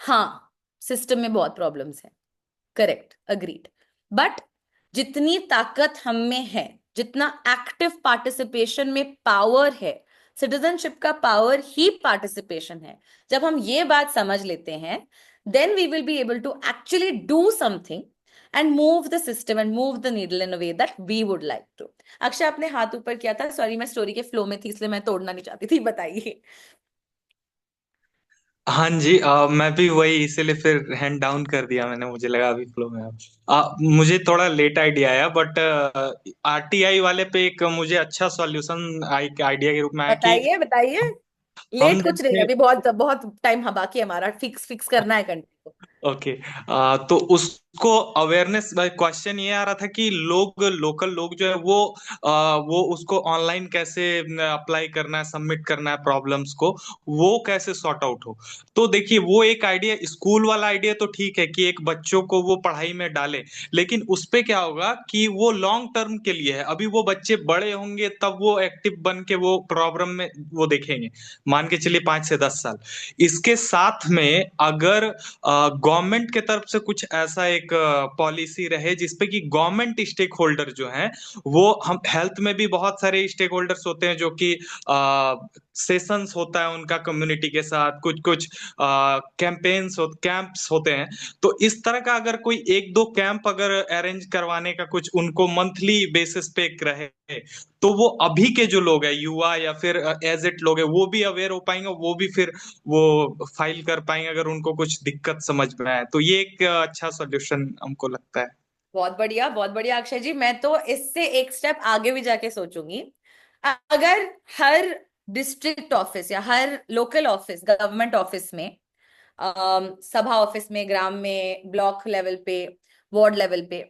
हाँ, सिस्टम में बहुत प्रॉब्लम्स हैं. Correct, agreed. बट जितनी ताकत हम में है, जितना एक्टिव पार्टिसिपेशन में पावर है, सिटीजनशिप का पावर ही पार्टिसिपेशन है, जब हम ये बात समझ लेते हैं, then we will be able to actually do something and move the system and move the needle in a way that we would like to. Akshay, आपने हाथ ऊपर किया था. सॉरी, मैं स्टोरी के फ्लो में थी इसलिए मैं तोड़ना नहीं चाहती थी. बताइए. हाँ जी, मैं भी वही इसीलिए फिर हैंड डाउन कर दिया मैंने, मुझे लगा अभी फ्लो में मुझे थोड़ा लेट आइडिया आया, बट आरटीआई वाले पे एक मुझे अच्छा सॉल्यूशन आइडिया के रूप में आया कि बताइए बताइए. हम लेट कुछ नहीं, जैसे अभी बहुत बहुत टाइम बाकी है हमारा. फिक्स फिक्स करना है कंटेंट को. ओके, तो उसको अवेयरनेस क्वेश्चन ये आ रहा था कि लोकल लोग जो है वो उसको ऑनलाइन कैसे अप्लाई करना है, सबमिट करना है प्रॉब्लम्स को, वो कैसे सॉर्ट आउट हो. तो देखिए, वो एक आइडिया, स्कूल वाला आइडिया तो ठीक है कि एक बच्चों को वो पढ़ाई में डाले, लेकिन उस पे क्या होगा कि वो लॉन्ग टर्म के लिए है. अभी वो बच्चे बड़े होंगे तब वो एक्टिव बन के वो प्रॉब्लम में वो देखेंगे, मान के चलिए 5 से 10 साल. इसके साथ में अगर गवर्नमेंट के तरफ से कुछ ऐसा एक पॉलिसी रहे जिसपे कि गवर्नमेंट स्टेक होल्डर जो हैं, वो हम हेल्थ में भी बहुत सारे स्टेक होल्डर्स होते हैं जो कि सेशंस होता है उनका कम्युनिटी के साथ, कुछ कुछ कैंप्स होते हैं. तो इस तरह का अगर कोई एक दो कैंप अगर अरेंज करवाने का कुछ उनको मंथली बेसिस पे एक रहे, तो वो अभी के जो लोग हैं, युवा या फिर एजेड लोग हैं, वो भी अवेयर हो पाएंगे, वो भी फिर वो फाइल कर पाएंगे अगर उनको कुछ दिक्कत समझ में आए. तो ये एक अच्छा सॉल्यूशन हमको लगता है. बहुत बढ़िया, बहुत बढ़िया अक्षय जी. मैं तो इससे एक स्टेप आगे भी जाके सोचूंगी. अगर हर डिस्ट्रिक्ट ऑफिस या हर लोकल ऑफिस, गवर्नमेंट ऑफिस में, सभा ऑफिस में, ग्राम में, ब्लॉक लेवल पे, वार्ड लेवल पे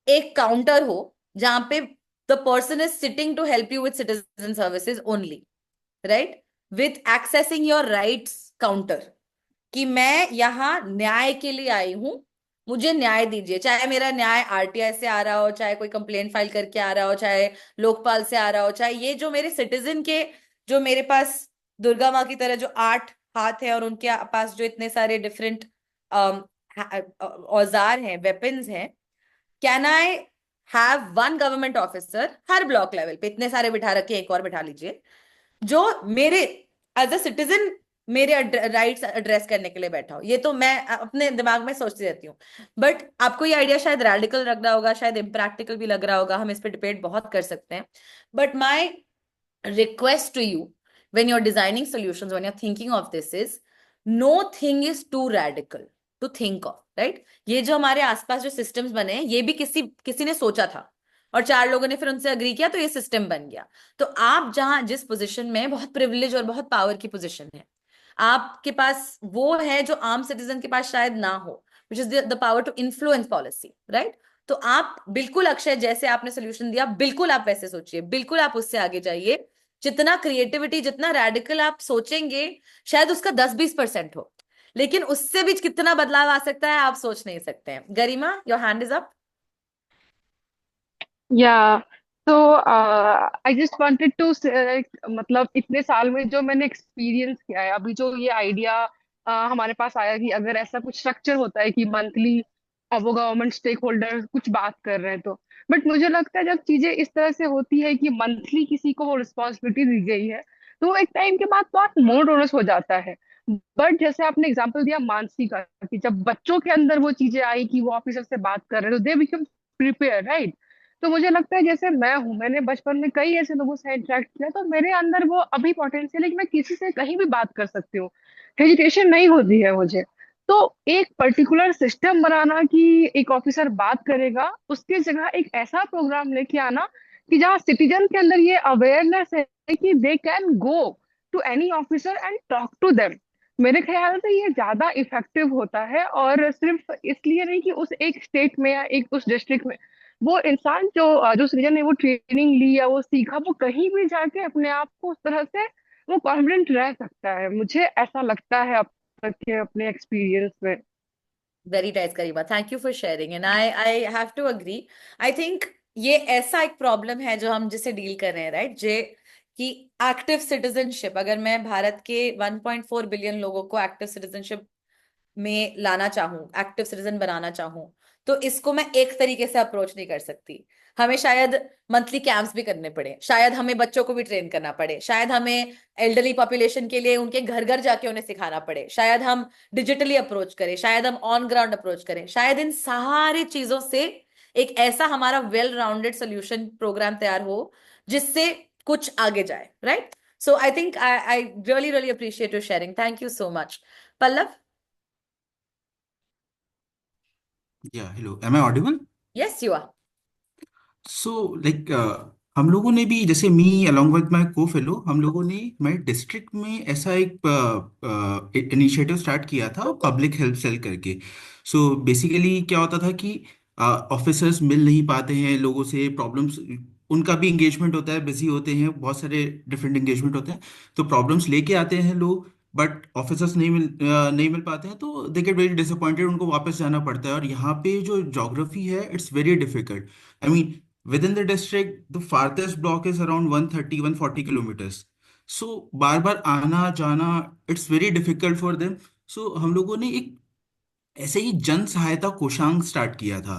एक काउंटर हो जहां पे the person is sitting to help you with citizen services only, right, with accessing your rights counter, कि मैं यहाँ न्याय के लिए आई हूं, मुझे न्याय दीजिए. चाहे मेरा न्याय आरटीआई से आ रहा हो, चाहे कोई कंप्लेंट फाइल करके आ रहा हो, चाहे लोकपाल से आ रहा हो, चाहे ये जो मेरे सिटीजन के, जो मेरे पास दुर्गा माँ की तरह जो 8 हाथ है और उनके पास जो इतने सारे डिफरेंट औजार हैं, वेपन्स हैं, can I have one government officer her block level पे, इतने सारे बिठा रखे, एक और बिठा लीजिए, जो मेरे एज अ सिटीजन मेरे राइट्स एड्रेस करने के लिए बैठा हो. ये तो मैं अपने दिमाग में सोचती रहती हूँ. बट आपको ये आइडिया शायद रेडिकल लग रहा होगा, शायद इम्प्रैक्टिकल भी लग रहा होगा, हम इस पे डिबेट बहुत कर सकते हैं. But my request to you when you're designing solutions, when you're thinking of this, is no thing is too radical to think of, right? ये जो हमारे आसपास जो systems बने हैं, ये भी किसी ने सोचा था और 4 लोगों ने फिर उनसे अग्री किया तो ये सिस्टम बन गया. तो आप जहां जिस पोजीशन में, बहुत प्रिविलेज और बहुत पावर की पोजीशन है, आपके पास वो है जो आम सिटीजन के पास शायद ना हो, which is the power to influence policy, right? तो आप बिल्कुल अक्षय, जैसे आपने सोल्यूशन दिया, बिल्कुल आप वैसे सोचिए, बिल्कुल आप उससे आगे जाइए. जितना क्रिएटिविटी, जितना रेडिकल आप सोचेंगे, शायद उसका 10-20% हो, लेकिन उससे भी कितना बदलाव आ सकता है आप सोच नहीं सकते हैं. गरिमा, योर हैंड इज अप. या तो आई जस्ट वांटेड टू मतलब इतने साल में जो मैंने एक्सपीरियंस किया है, अभी जो ये आइडिया हमारे पास आया कि अगर ऐसा कुछ स्ट्रक्चर होता है कि मंथली वो गवर्नमेंट स्टेक होल्डर कुछ बात कर रहे हैं तो, बट मुझे लगता है जब चीजें इस तरह से होती है कि मंथली किसी को वो रिस्पॉन्सिबिलिटी दी गई है, तो वो एक टाइम के बाद बहुत मोनोटोनस हो जाता है. बट जैसे आपने एग्जांपल दिया मानसी का, कि जब बच्चों के अंदर वो चीजें आई कि वो ऑफिसर से बात कर रहे हैं, तो दे बिकम प्रिपेयर, राइट? तो मुझे लगता है जैसे मैं हूँ, मैंने बचपन में कई ऐसे लोगों से इंटरेक्ट किया, तो मेरे अंदर वो अभी पोटेंशियल है कि मैं किसी से कहीं भी बात कर सकती हूँ, हेजिटेशन नहीं होती है मुझे. तो एक पर्टिकुलर सिस्टम बनाना कि एक ऑफिसर बात करेगा, उसकी जगह एक ऐसा प्रोग्राम लेके आना कि जहाँ सिटीजन के अंदर ये अवेयरनेस है कि they can go to any officer and talk to them. मेरे ख्याल से ये ज्यादा इफेक्टिव होता है, और सिर्फ इसलिए नहीं कि उस एक स्टेट में या एक उस डिस्ट्रिक्ट में, वो इंसान जो सृजन ने वो ट्रेनिंग ली या वो सीखा, वो कहीं भी जाके अपने आप को उस तरह से वो कॉन्फिडेंट रह सकता है. मुझे ऐसा लगता है अब तक के अपने एक्सपीरियंस में. Very nice, Karima. Thank you for sharing. And I have to agree. I think ये ऐसा एक प्रॉब्लम है जो हम जिसे डील कर रहे हैं, राइट, जे कि एक्टिव सिटीजनशिप, अगर मैं भारत के 1.4 बिलियन लोगों को एक्टिव सिटीजनशिप में लाना चाहूं, एक्टिव सिटीजन बनाना चाहूं, तो इसको मैं एक तरीके से अप्रोच नहीं कर सकती। हमें शायद मंथली कैंप्स भी करने पड़े, शायद हमें बच्चों को भी ट्रेन करना पड़े, शायद हमें एल्डरली पॉपुलेशन के लिए उनके घर घर जाके उन्हें सिखाना पड़े, शायद हम डिजिटली अप्रोच करें, शायद हम ऑन ग्राउंड अप्रोच करें, शायद इन सारी चीजों से एक ऐसा हमारा वेल राउंडेड सोल्यूशन प्रोग्राम तैयार हो जिससे कुछ आगे जाए, right? So I think I really really appreciate your sharing, thank you so much. Pallav? Yeah, hello. Am I audible? Yes, you are. So, like, हम लोगों ने भी जैसे मी along with my co-fellow हम लोगों ने हमारे डिस्ट्रिक्ट में ऐसा एक इनिशिएटिव स्टार्ट किया था पब्लिक हेल्प सेल करके। सो बेसिकली क्या होता था कि ऑफिसर्स मिल नहीं पाते हैं लोगों से, प्रॉब्लम्स उनका भी इंगेजमेंट होता है, बिजी होते हैं, बहुत सारे डिफरेंट इंगेजमेंट होते हैं, तो प्रॉब्लम्स लेके आते हैं लोग, बट ऑफिसर्स नहीं मिल पाते हैं, तो दे गेट वेरी डिसअपॉइंटेड, उनको वापस जाना पड़ता है। और यहाँ पे जो ज्योग्राफी है it's very difficult. I mean within the district the farthest block is around 130-140 kilometers, so बार बार आना जाना it's very difficult for them। so हम लोगों ने एक ऐसे ही जन सहायता कोषांग स्टार्ट किया था।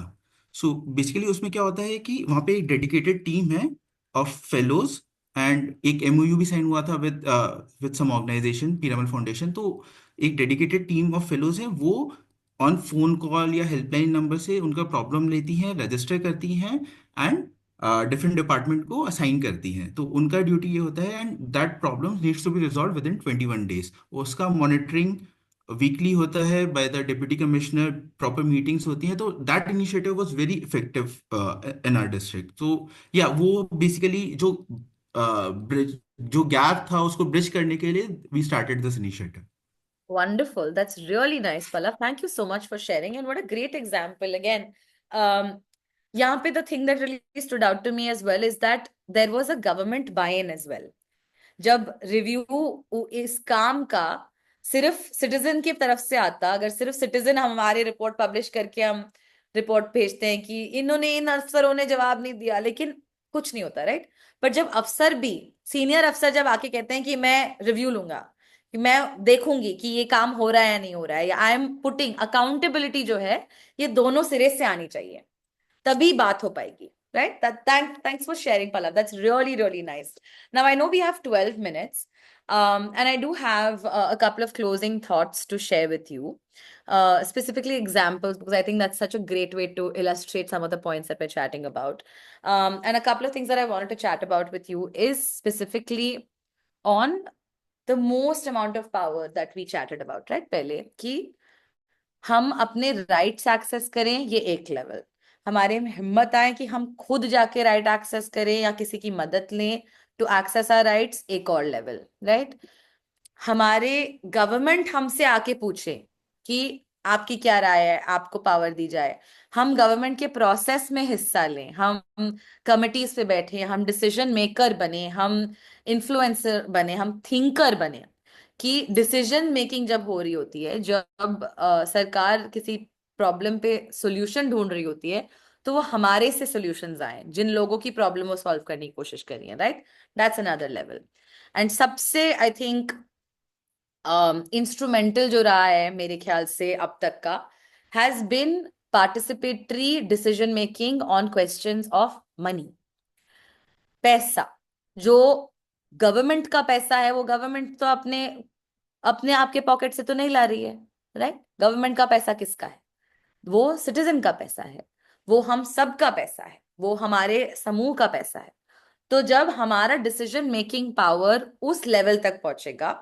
सो बेसिकली उसमें क्या होता है कि वहाँ पे एक डेडिकेटेड टीम है ऑफ फेलोज, एंड एक एमओयू भी साइन हुआ था with some organisation, Piramal Foundation. तो एक डेडिकेटेड टीम ऑफ फेलोज है, वो ऑन फोन कॉल या हेल्पलाइन नंबर से उनका प्रॉब्लम लेती हैं, रजिस्टर करती हैं, एंड डिफरेंट डिपार्टमेंट को असाइन करती हैं। तो उनका ड्यूटी ये होता है, and that problem needs to be resolve within 21 days। उसका मॉनिटरिंग वीकली होता है by the deputy commissioner, proper meetings होती हैं। तो that initiative was very effective in our district. तो या वो बेसिकली ब्रिज जो गैप था उसको ब्रिज करने के लिए we started this initiative. Wonderful. That's really nice, Pallab. Thank you so much for sharing. And what a great example. Again, यहाँ पे the thing that really stood out to me as well is that there was a government buy-in as well. जब review इस काम का सिर्फ citizen की तरफ से आता, अगर सिर्फ सिटीजन हमारे रिपोर्ट पब्लिश करके हम रिपोर्ट भेजते हैं कि इन्होंने, इन अफसरों ने जवाब नहीं दिया, लेकिन कुछ नहीं होता, राइट? पर जब अफसर भी, सीनियर अफसर जब आके कहते हैं कि मैं रिव्यू लूंगा, कि मैं देखूंगी कि ये काम हो रहा है या नहीं हो रहा है, या आई एम पुटिंग अकाउंटेबिलिटी जो है ये दोनों सिरे से आनी चाहिए, तभी बात हो पाएगी, right? Thanks for sharing, Pallab. That's really, really nice. Now, I know we have 12 minutes, and I do have a couple of closing thoughts to share with you, specifically examples, because I think that's such a great way to illustrate some of the points that we're chatting about. And a couple of things that I wanted to chat about with you is specifically on the most amount of power that we chatted about, right? पहले कि हम अपने rights access करें, ये एक level, हमारे में हिम्मत आए कि हम खुद जाके राइट एक्सेस करें या किसी की मदद लें टू एक्सेस आवर राइट्स, एक और लेवल, राइट? हमारे गवर्नमेंट हमसे आके पूछे कि आपकी क्या राय है, आपको पावर दी जाए, हम गवर्नमेंट के प्रोसेस में हिस्सा लें, हम कमिटीज पे बैठे, हम डिसीजन मेकर बने, हम इन्फ्लुएंसर बने, हम थिंकर बने, कि डिसीजन मेकिंग जब हो रही होती है, जब सरकार किसी प्रॉब्लम पे सॉल्यूशन ढूंढ रही होती है, तो वो हमारे से सॉल्यूशंस आए, जिन लोगों की प्रॉब्लम वो सॉल्व करने की कोशिश कर रही है, right? That's another level. And सबसे आई थिंक इंस्ट्रूमेंटल जो रहा है मेरे ख्याल से अब तक का, has been participatory decision making on questions of money. पैसा जो गवर्नमेंट का पैसा है, वो गवर्नमेंट तो अपने अपने आपके पॉकेट से तो नहीं ला रही है, राइट? गवर्नमेंट का पैसा किसका है? वो सिटीजन का पैसा है, वो हम सब का पैसा है, वो हमारे समूह का पैसा है। तो जब हमारा डिसीजन मेकिंग पावर उस लेवल तक पहुंचेगा,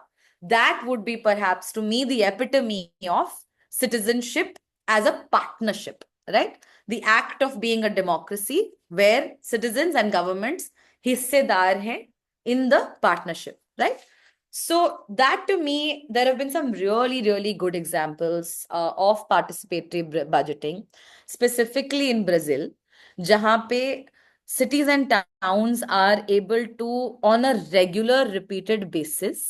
that would be perhaps to me the epitome of citizenship as a partnership, right? The act of being a democracy where citizens and governments हिस्सेदार हैं in the partnership, right? So that to me, there have been some really, really good examples of participatory budgeting, specifically in Brazil, jahan pe cities and towns are able to, on a regular, repeated basis,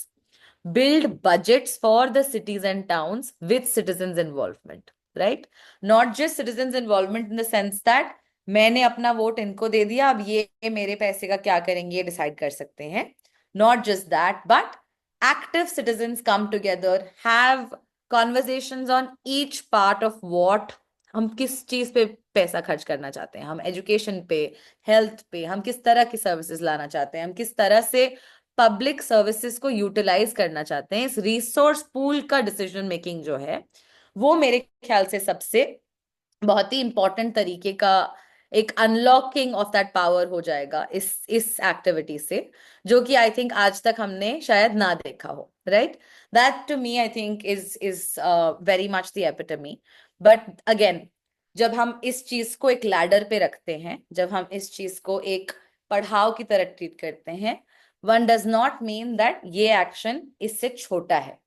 build budgets for the cities and towns with citizens' involvement, right? Not just citizens' involvement in the sense that मैंने अपना vote इनको दे दिया, अब ये मेरे पैसे का क्या करेंगे ये डिसाइड कर सकते हैं. Not just that, but active citizens come together, have conversations on each part of what हम किस चीज पे पैसा खर्च करना चाहते हैं, हम एजुकेशन पे, हेल्थ पे, हम किस तरह की सर्विसेज लाना चाहते हैं, हम किस तरह से पब्लिक सर्विसेज को यूटिलाइज करना चाहते हैं. इस रिसोर्स पूल का डिसीजन मेकिंग जो है वो मेरे ख्याल से सबसे बहुत ही इंपॉर्टेंट तरीके का एक अनलॉकिंग ऑफ दैट पावर हो जाएगा इस एक्टिविटी से, जो कि आई थिंक आज तक हमने शायद ना देखा हो. Right, that to me I think is very much the epitome. But again, जब हम इस चीज को एक लैडर पे रखते हैं, जब हम इस चीज को एक पड़ाव की तरह ट्रीट करते हैं, one does not mean that ये एक्शन इससे छोटा है,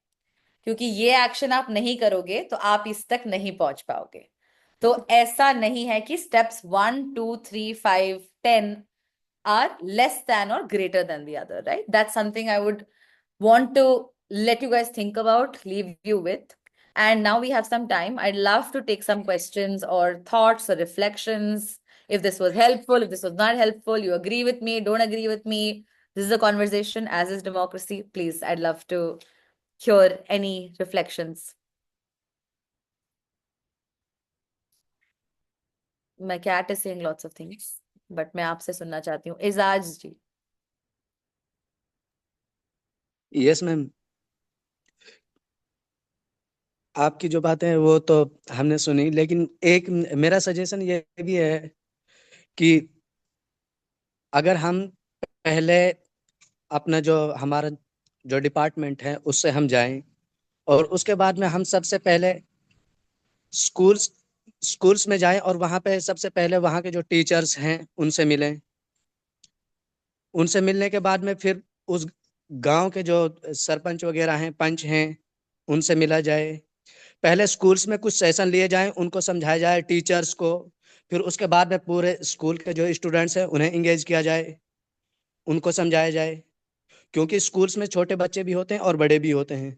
क्योंकि ये एक्शन आप नहीं करोगे तो आप इस तक नहीं पहुंच पाओगे. तो ऐसा नहीं है कि steps 1, 2, 3, 5, 10 are less than or greater than the other, right? That's something I would want to let you guys think about, leave you with. And now we have some time. I'd love to take some questions or thoughts or reflections. If this was helpful, if this was not helpful, you agree with me, don't agree with me. This is a conversation, as is democracy. Please, I'd love to hear any reflections. My cat is saying lots of things, but मैं आपसे सुनना चाहती हूँ. एजाज जी. Yes ma'am, आपकी जो बातें हैं वो तो हमने सुनी, लेकिन एक मेरा सजेशन ये भी है कि अगर हम पहले अपना जो हमारा जो डिपार्टमेंट है उससे हम जाएं, और उसके बाद में हम सबसे पहले स्कूल्स में जाएं, और वहाँ पे सबसे पहले वहाँ के जो टीचर्स हैं उनसे मिलें. उनसे मिलने के बाद में फिर उस गांव के जो सरपंच वगैरह हैं, पंच हैं, उनसे मिला जाए. पहले स्कूल्स में कुछ सेशन लिए जाएं, उनको समझाया जाए, टीचर्स को. फिर उसके बाद में पूरे स्कूल के जो स्टूडेंट्स हैं उन्हें इंगेज किया जाए, उनको समझाया जाए, क्योंकि स्कूल्स में छोटे बच्चे भी होते हैं और बड़े भी होते हैं.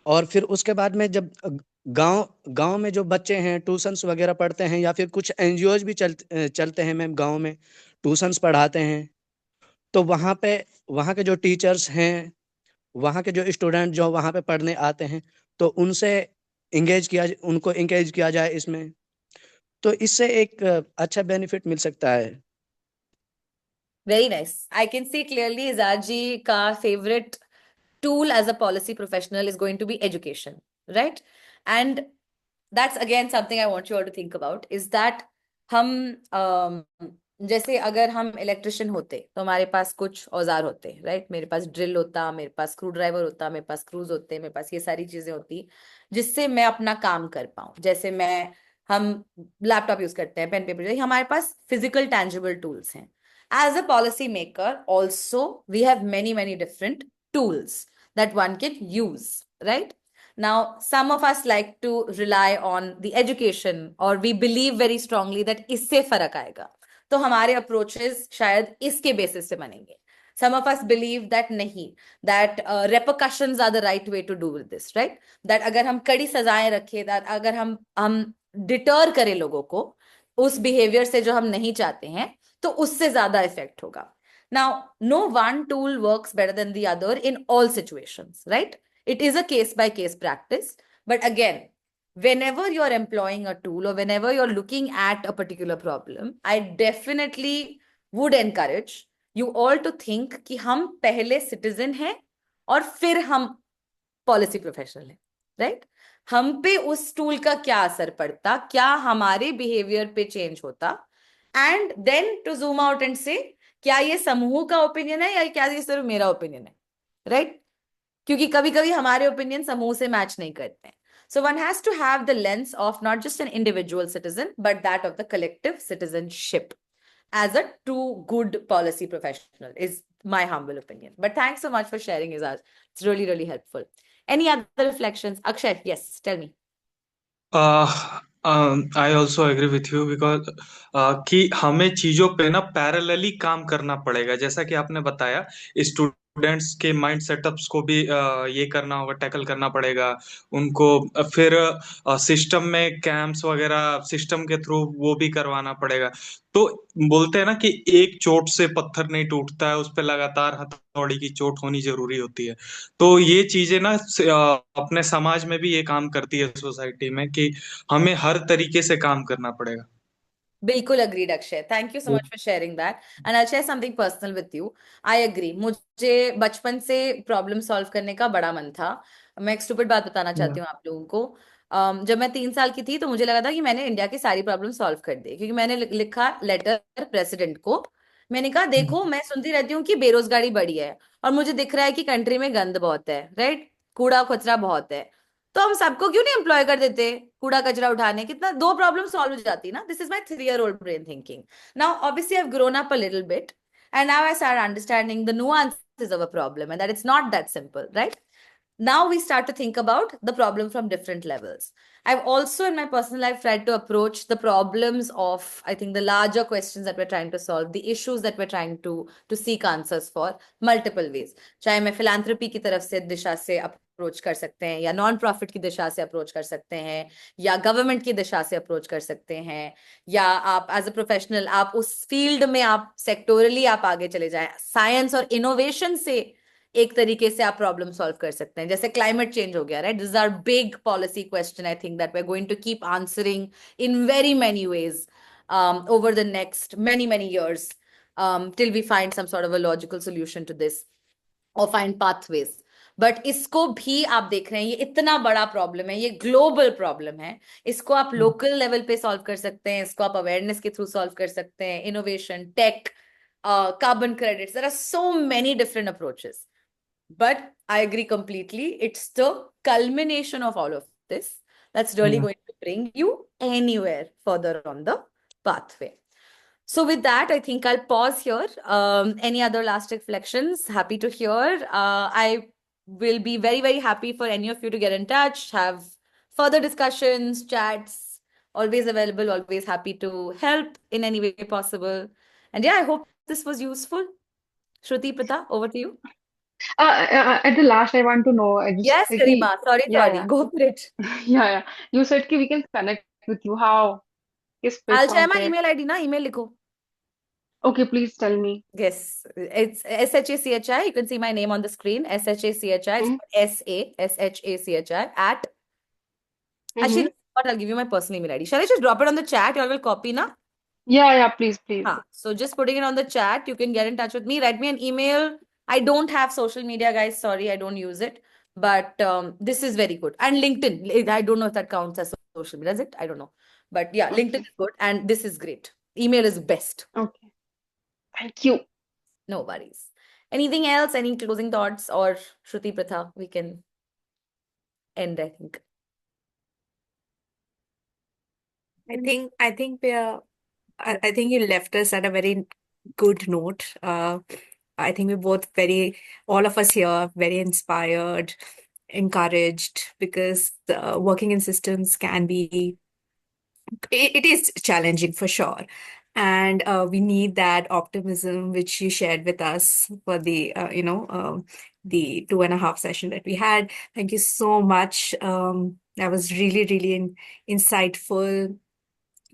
और फिर उसके बाद में जब गांव गांव में जो बच्चे हैं ट्यूशंस वगैरह पढ़ते हैं, या फिर कुछ एनजीओज भी चलते हैं मैम, गांव में ट्यूशंस पढ़ाते हैं. तो वहाँ के जो टीचर्स हैं, वहाँ के जो स्टूडेंट जो वहाँ पे पढ़ने आते हैं, तो उनको इंगेज किया जाए इसमें. तो इससे एक अच्छा बेनिफिट मिल सकता है. Very nice. I can see clearly Izaji ka favorite tool as a policy professional is going to be education, right? And that's again something I want you all to think about, is that हम जैसे अगर हम electrician होते तो हमारे पास कुछ औजार होते, राइट? मेरे पास ड्रिल होता, मेरे पास स्क्रू ड्राइवर होता, मेरे पास स्क्रूज होते, मेरे पास ये सारी चीजें होती जिससे मैं अपना काम कर पाऊं. जैसे हम लैपटॉप यूज करते हैं, पेन पेपर, हमारे पास फिजिकल टैंजिबल टूल्स हैं. As a policy maker, also we have many different tools that one can use, right? Now, some of us like to rely on the education, or we believe very strongly that इससे फर्क आएगा, तो हमारे approaches शायद इसके basis से बनेंगे. Some of us believe that नहीं, that repercussions are the right way to do with this, right? That अगर हम कड़ी सजाएं रखें, that अगर हम deter करें लोगों को उस behavior से जो हम नहीं चाहते हैं, तो उससे ज्यादा इफेक्ट होगा. Now, no one tool works better than the other in all situations, right? It is a case by case practice. But again, whenever you're employing a tool or whenever you're looking at a particular problem, I definitely would encourage you all to think कि हम पहले citizen हैं और फिर हम policy professional हैं, right? हम पे उस टूल का क्या असर पड़ता, क्या हमारे बिहेवियर पे चेंज होता, and then to zoom out and say क्या ये समूह का ओपिनियन है या क्या ये सिर्फ मेरा ओपिनियन है, राइट? क्योंकि कभी कभी हमारे ओपिनियन समूह से मैच नहीं करते हैं. So one has to have the lens of not just an individual citizen but that of the collective citizenship as a true good policy professional is my humble opinion. But thanks so much for sharing, Izaj. It's really helpful. Any other reflections? Akshay, yes, tell me. I also agree with you because कि हमें चीजों पे ना parallelly काम करना पड़ेगा. जैसा कि आपने बताया, स्टूडेंट्स के माइंड सेटअप्स को भी ये करना होगा, टैकल करना पड़ेगा उनको। फिर सिस्टम में कैंप्स वगैरह सिस्टम के थ्रू वो भी करवाना पड़ेगा। तो बोलते हैं ना कि एक चोट से पत्थर नहीं टूटता है, उस पे लगातार हथौड़ी की चोट होनी जरूरी होती है। तो ये चीजें ना अपने समाज में भी ये काम करती है, सोसाइटी में, कि हमें हर तरीके से काम करना पड़ेगा। बिल्कुल agreed Akshay, thank you so much for sharing that. And I share something personal with you. I agree, मुझे बचपन से प्रॉब्लम सॉल्व करने का बड़ा मन था। मैं एक स्टूपिड बात बताना चाहती हूँ आप लोगों को। जब मैं 3 साल की थी तो मुझे लगा था कि मैंने इंडिया की सारी प्रॉब्लम सॉल्व कर दी, क्योंकि मैंने लिखा लेटर प्रेसिडेंट को। मैंने कहा देखो, मैं सुनती रहती हूँ कि बेरोजगारी बढ़ी है, और मुझे दिख रहा है कि कंट्री में गंद बहुत है, राइट, कूड़ा कचरा बहुत है। तो हम सबको क्यों नहीं एम्प्लॉय कर देते कूड़ा कचरा उठाने, कितना दो प्रॉब्लम सॉल्व हो जाती ना। This is my 3 year old brain thinking. Now obviously I've grown up a little bit, and now I start understanding the nuances of a problem, and that it's not that simple, right? Now we start to think about the problem from different levels. I've also in my personal life tried to approach the problems of, I think, the larger questions that we're trying to solve, the issues that we're trying to seek answers for, multiple ways. चाहे मैं philanthropy की तरफ से दिशा से approach कर सकते हैं, या नॉन प्रॉफिट की दिशा से अप्रोच कर सकते हैं, या गवर्नमेंट की दिशा से अप्रोच कर सकते हैं, या आप एज अ प्रोफेशनल आप उस फील्ड में आप सेक्टोरली आप आगे चले जाएं, साइंस और इनोवेशन से एक तरीके से आप प्रॉब्लम सॉल्व कर सकते हैं। जैसे क्लाइमेट चेंज हो गया, right, this are big policy question, I think that we are going to keep answering in very many ways over the next many years, till we find some sort of a logical solution to this or find pathways. But इसको भी आप देख रहे हैं, ये इतना बड़ा problem है, ये ग्लोबल प्रॉब्लम है। इसको आप लोकल लेवल पे सॉल्व कर सकते हैं, इसको आप अवेयरनेस के थ्रू सॉल्व कर सकते हैं, innovation, tech, carbon credits, there are so many different approaches. But I agree completely. It's the culmination of all of this that's really going to bring you anywhere further on the pathway. So with that, I think I'll pause here. Any other last reflections? Happy to hear. I will be very happy for any of you to get in touch, have further discussions, chats. Always available, always happy to help in any way possible. And yeah, I hope this was useful. Shruti, Pita, over to you. At the last, I want to know, Yes, like, Karima. Sorry, yeah, go for it. yeah. You said कि we can connect with you. How? किस I'll share platform my पे? email ID, na email लिखो. Okay, please tell me. Yes, it's SHACHI. You can see my name on the screen. SHACHI. It's SASHACHI at. Actually, what, I'll give you my personal email ID. Shall I just drop it on the chat? You all will copy, na? Yeah, please. So just putting it on the chat, you can get in touch with me. Write me an email. I don't have social media, guys. Sorry, I don't use it. But this is very good. And LinkedIn. I don't know if that counts as social media, does it? I don't know. But yeah, LinkedIn is good. And this is great. Email is best. Okay. Thank you. No worries. Anything else? Any closing thoughts? Or Shruti, Pratha, we can end, I think. I think we are. I think you left us at a very good note. I think we're both all of us here, very inspired, encouraged, because working in systems can be, it is challenging for sure. And we need that optimism which you shared with us for the, the 2.5 session that we had. Thank you so much. That was really insightful.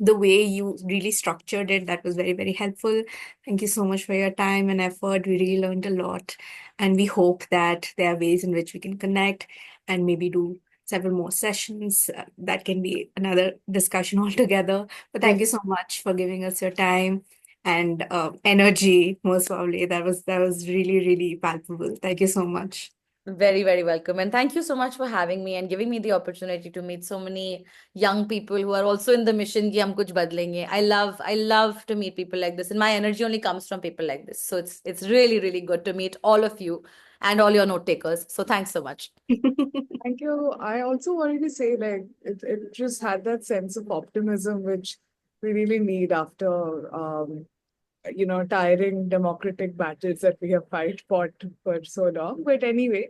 The way you really structured it, that was very helpful. Thank you so much for your time and effort. We really learned a lot, and we hope that there are ways in which we can connect and maybe do several more sessions. That can be another discussion altogether. But thank you so much for giving us your time and energy, most probably. That was really palpable. Thank you so much. Very welcome. And thank you so much for having me and giving me the opportunity to meet so many young people who are also in the mission ki hum kuch badlenge. I love to meet people like this, and my energy only comes from people like this. So it's really good to meet all of you and all your note takers. So thanks so much. Thank you. I also wanted to say, like, it just had that sense of optimism which we really need after tiring democratic battles that we have fought for so long. But anyway,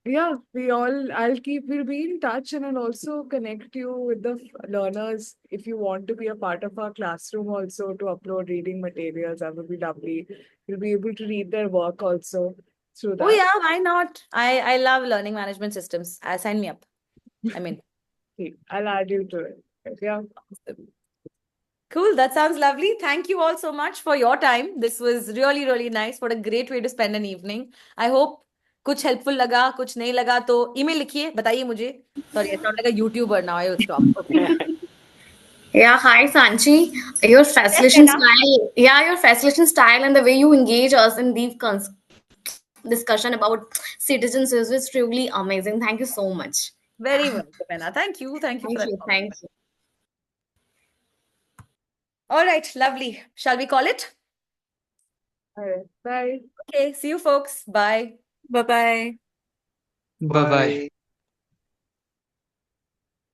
Yeah, we'll be in touch, and I'll also connect you with the learners if you want to be a part of our classroom also to upload reading materials. That would be lovely. You'll be able to read their work also through Oh that. yeah, why not? I love learning management systems. Sign me up. I mean, I'll add you to it. Yeah. cool. That sounds lovely. Thank you all so much for your time. This was really, really nice. What a great way to spend an evening. I hope कुछ helpful लगा, कुछ नहीं लगा तो email लिखिए, बताइए मुझे. Sorry, I sound like a YouTuber now. I will stop. Okay. Yeah, hi Sanchi. Your Yes, facilitation Anna. style, yeah, your facilitation style and the way you engage us in deep discussion about citizen service is truly amazing. Thank you so much. Very welcome, Anna. Thank you. Thank you for Thank that you. compliment. Thank you. All right, lovely. Shall we call it? All right. Bye. Okay, see you folks. Bye. Bye-bye. Bye bye.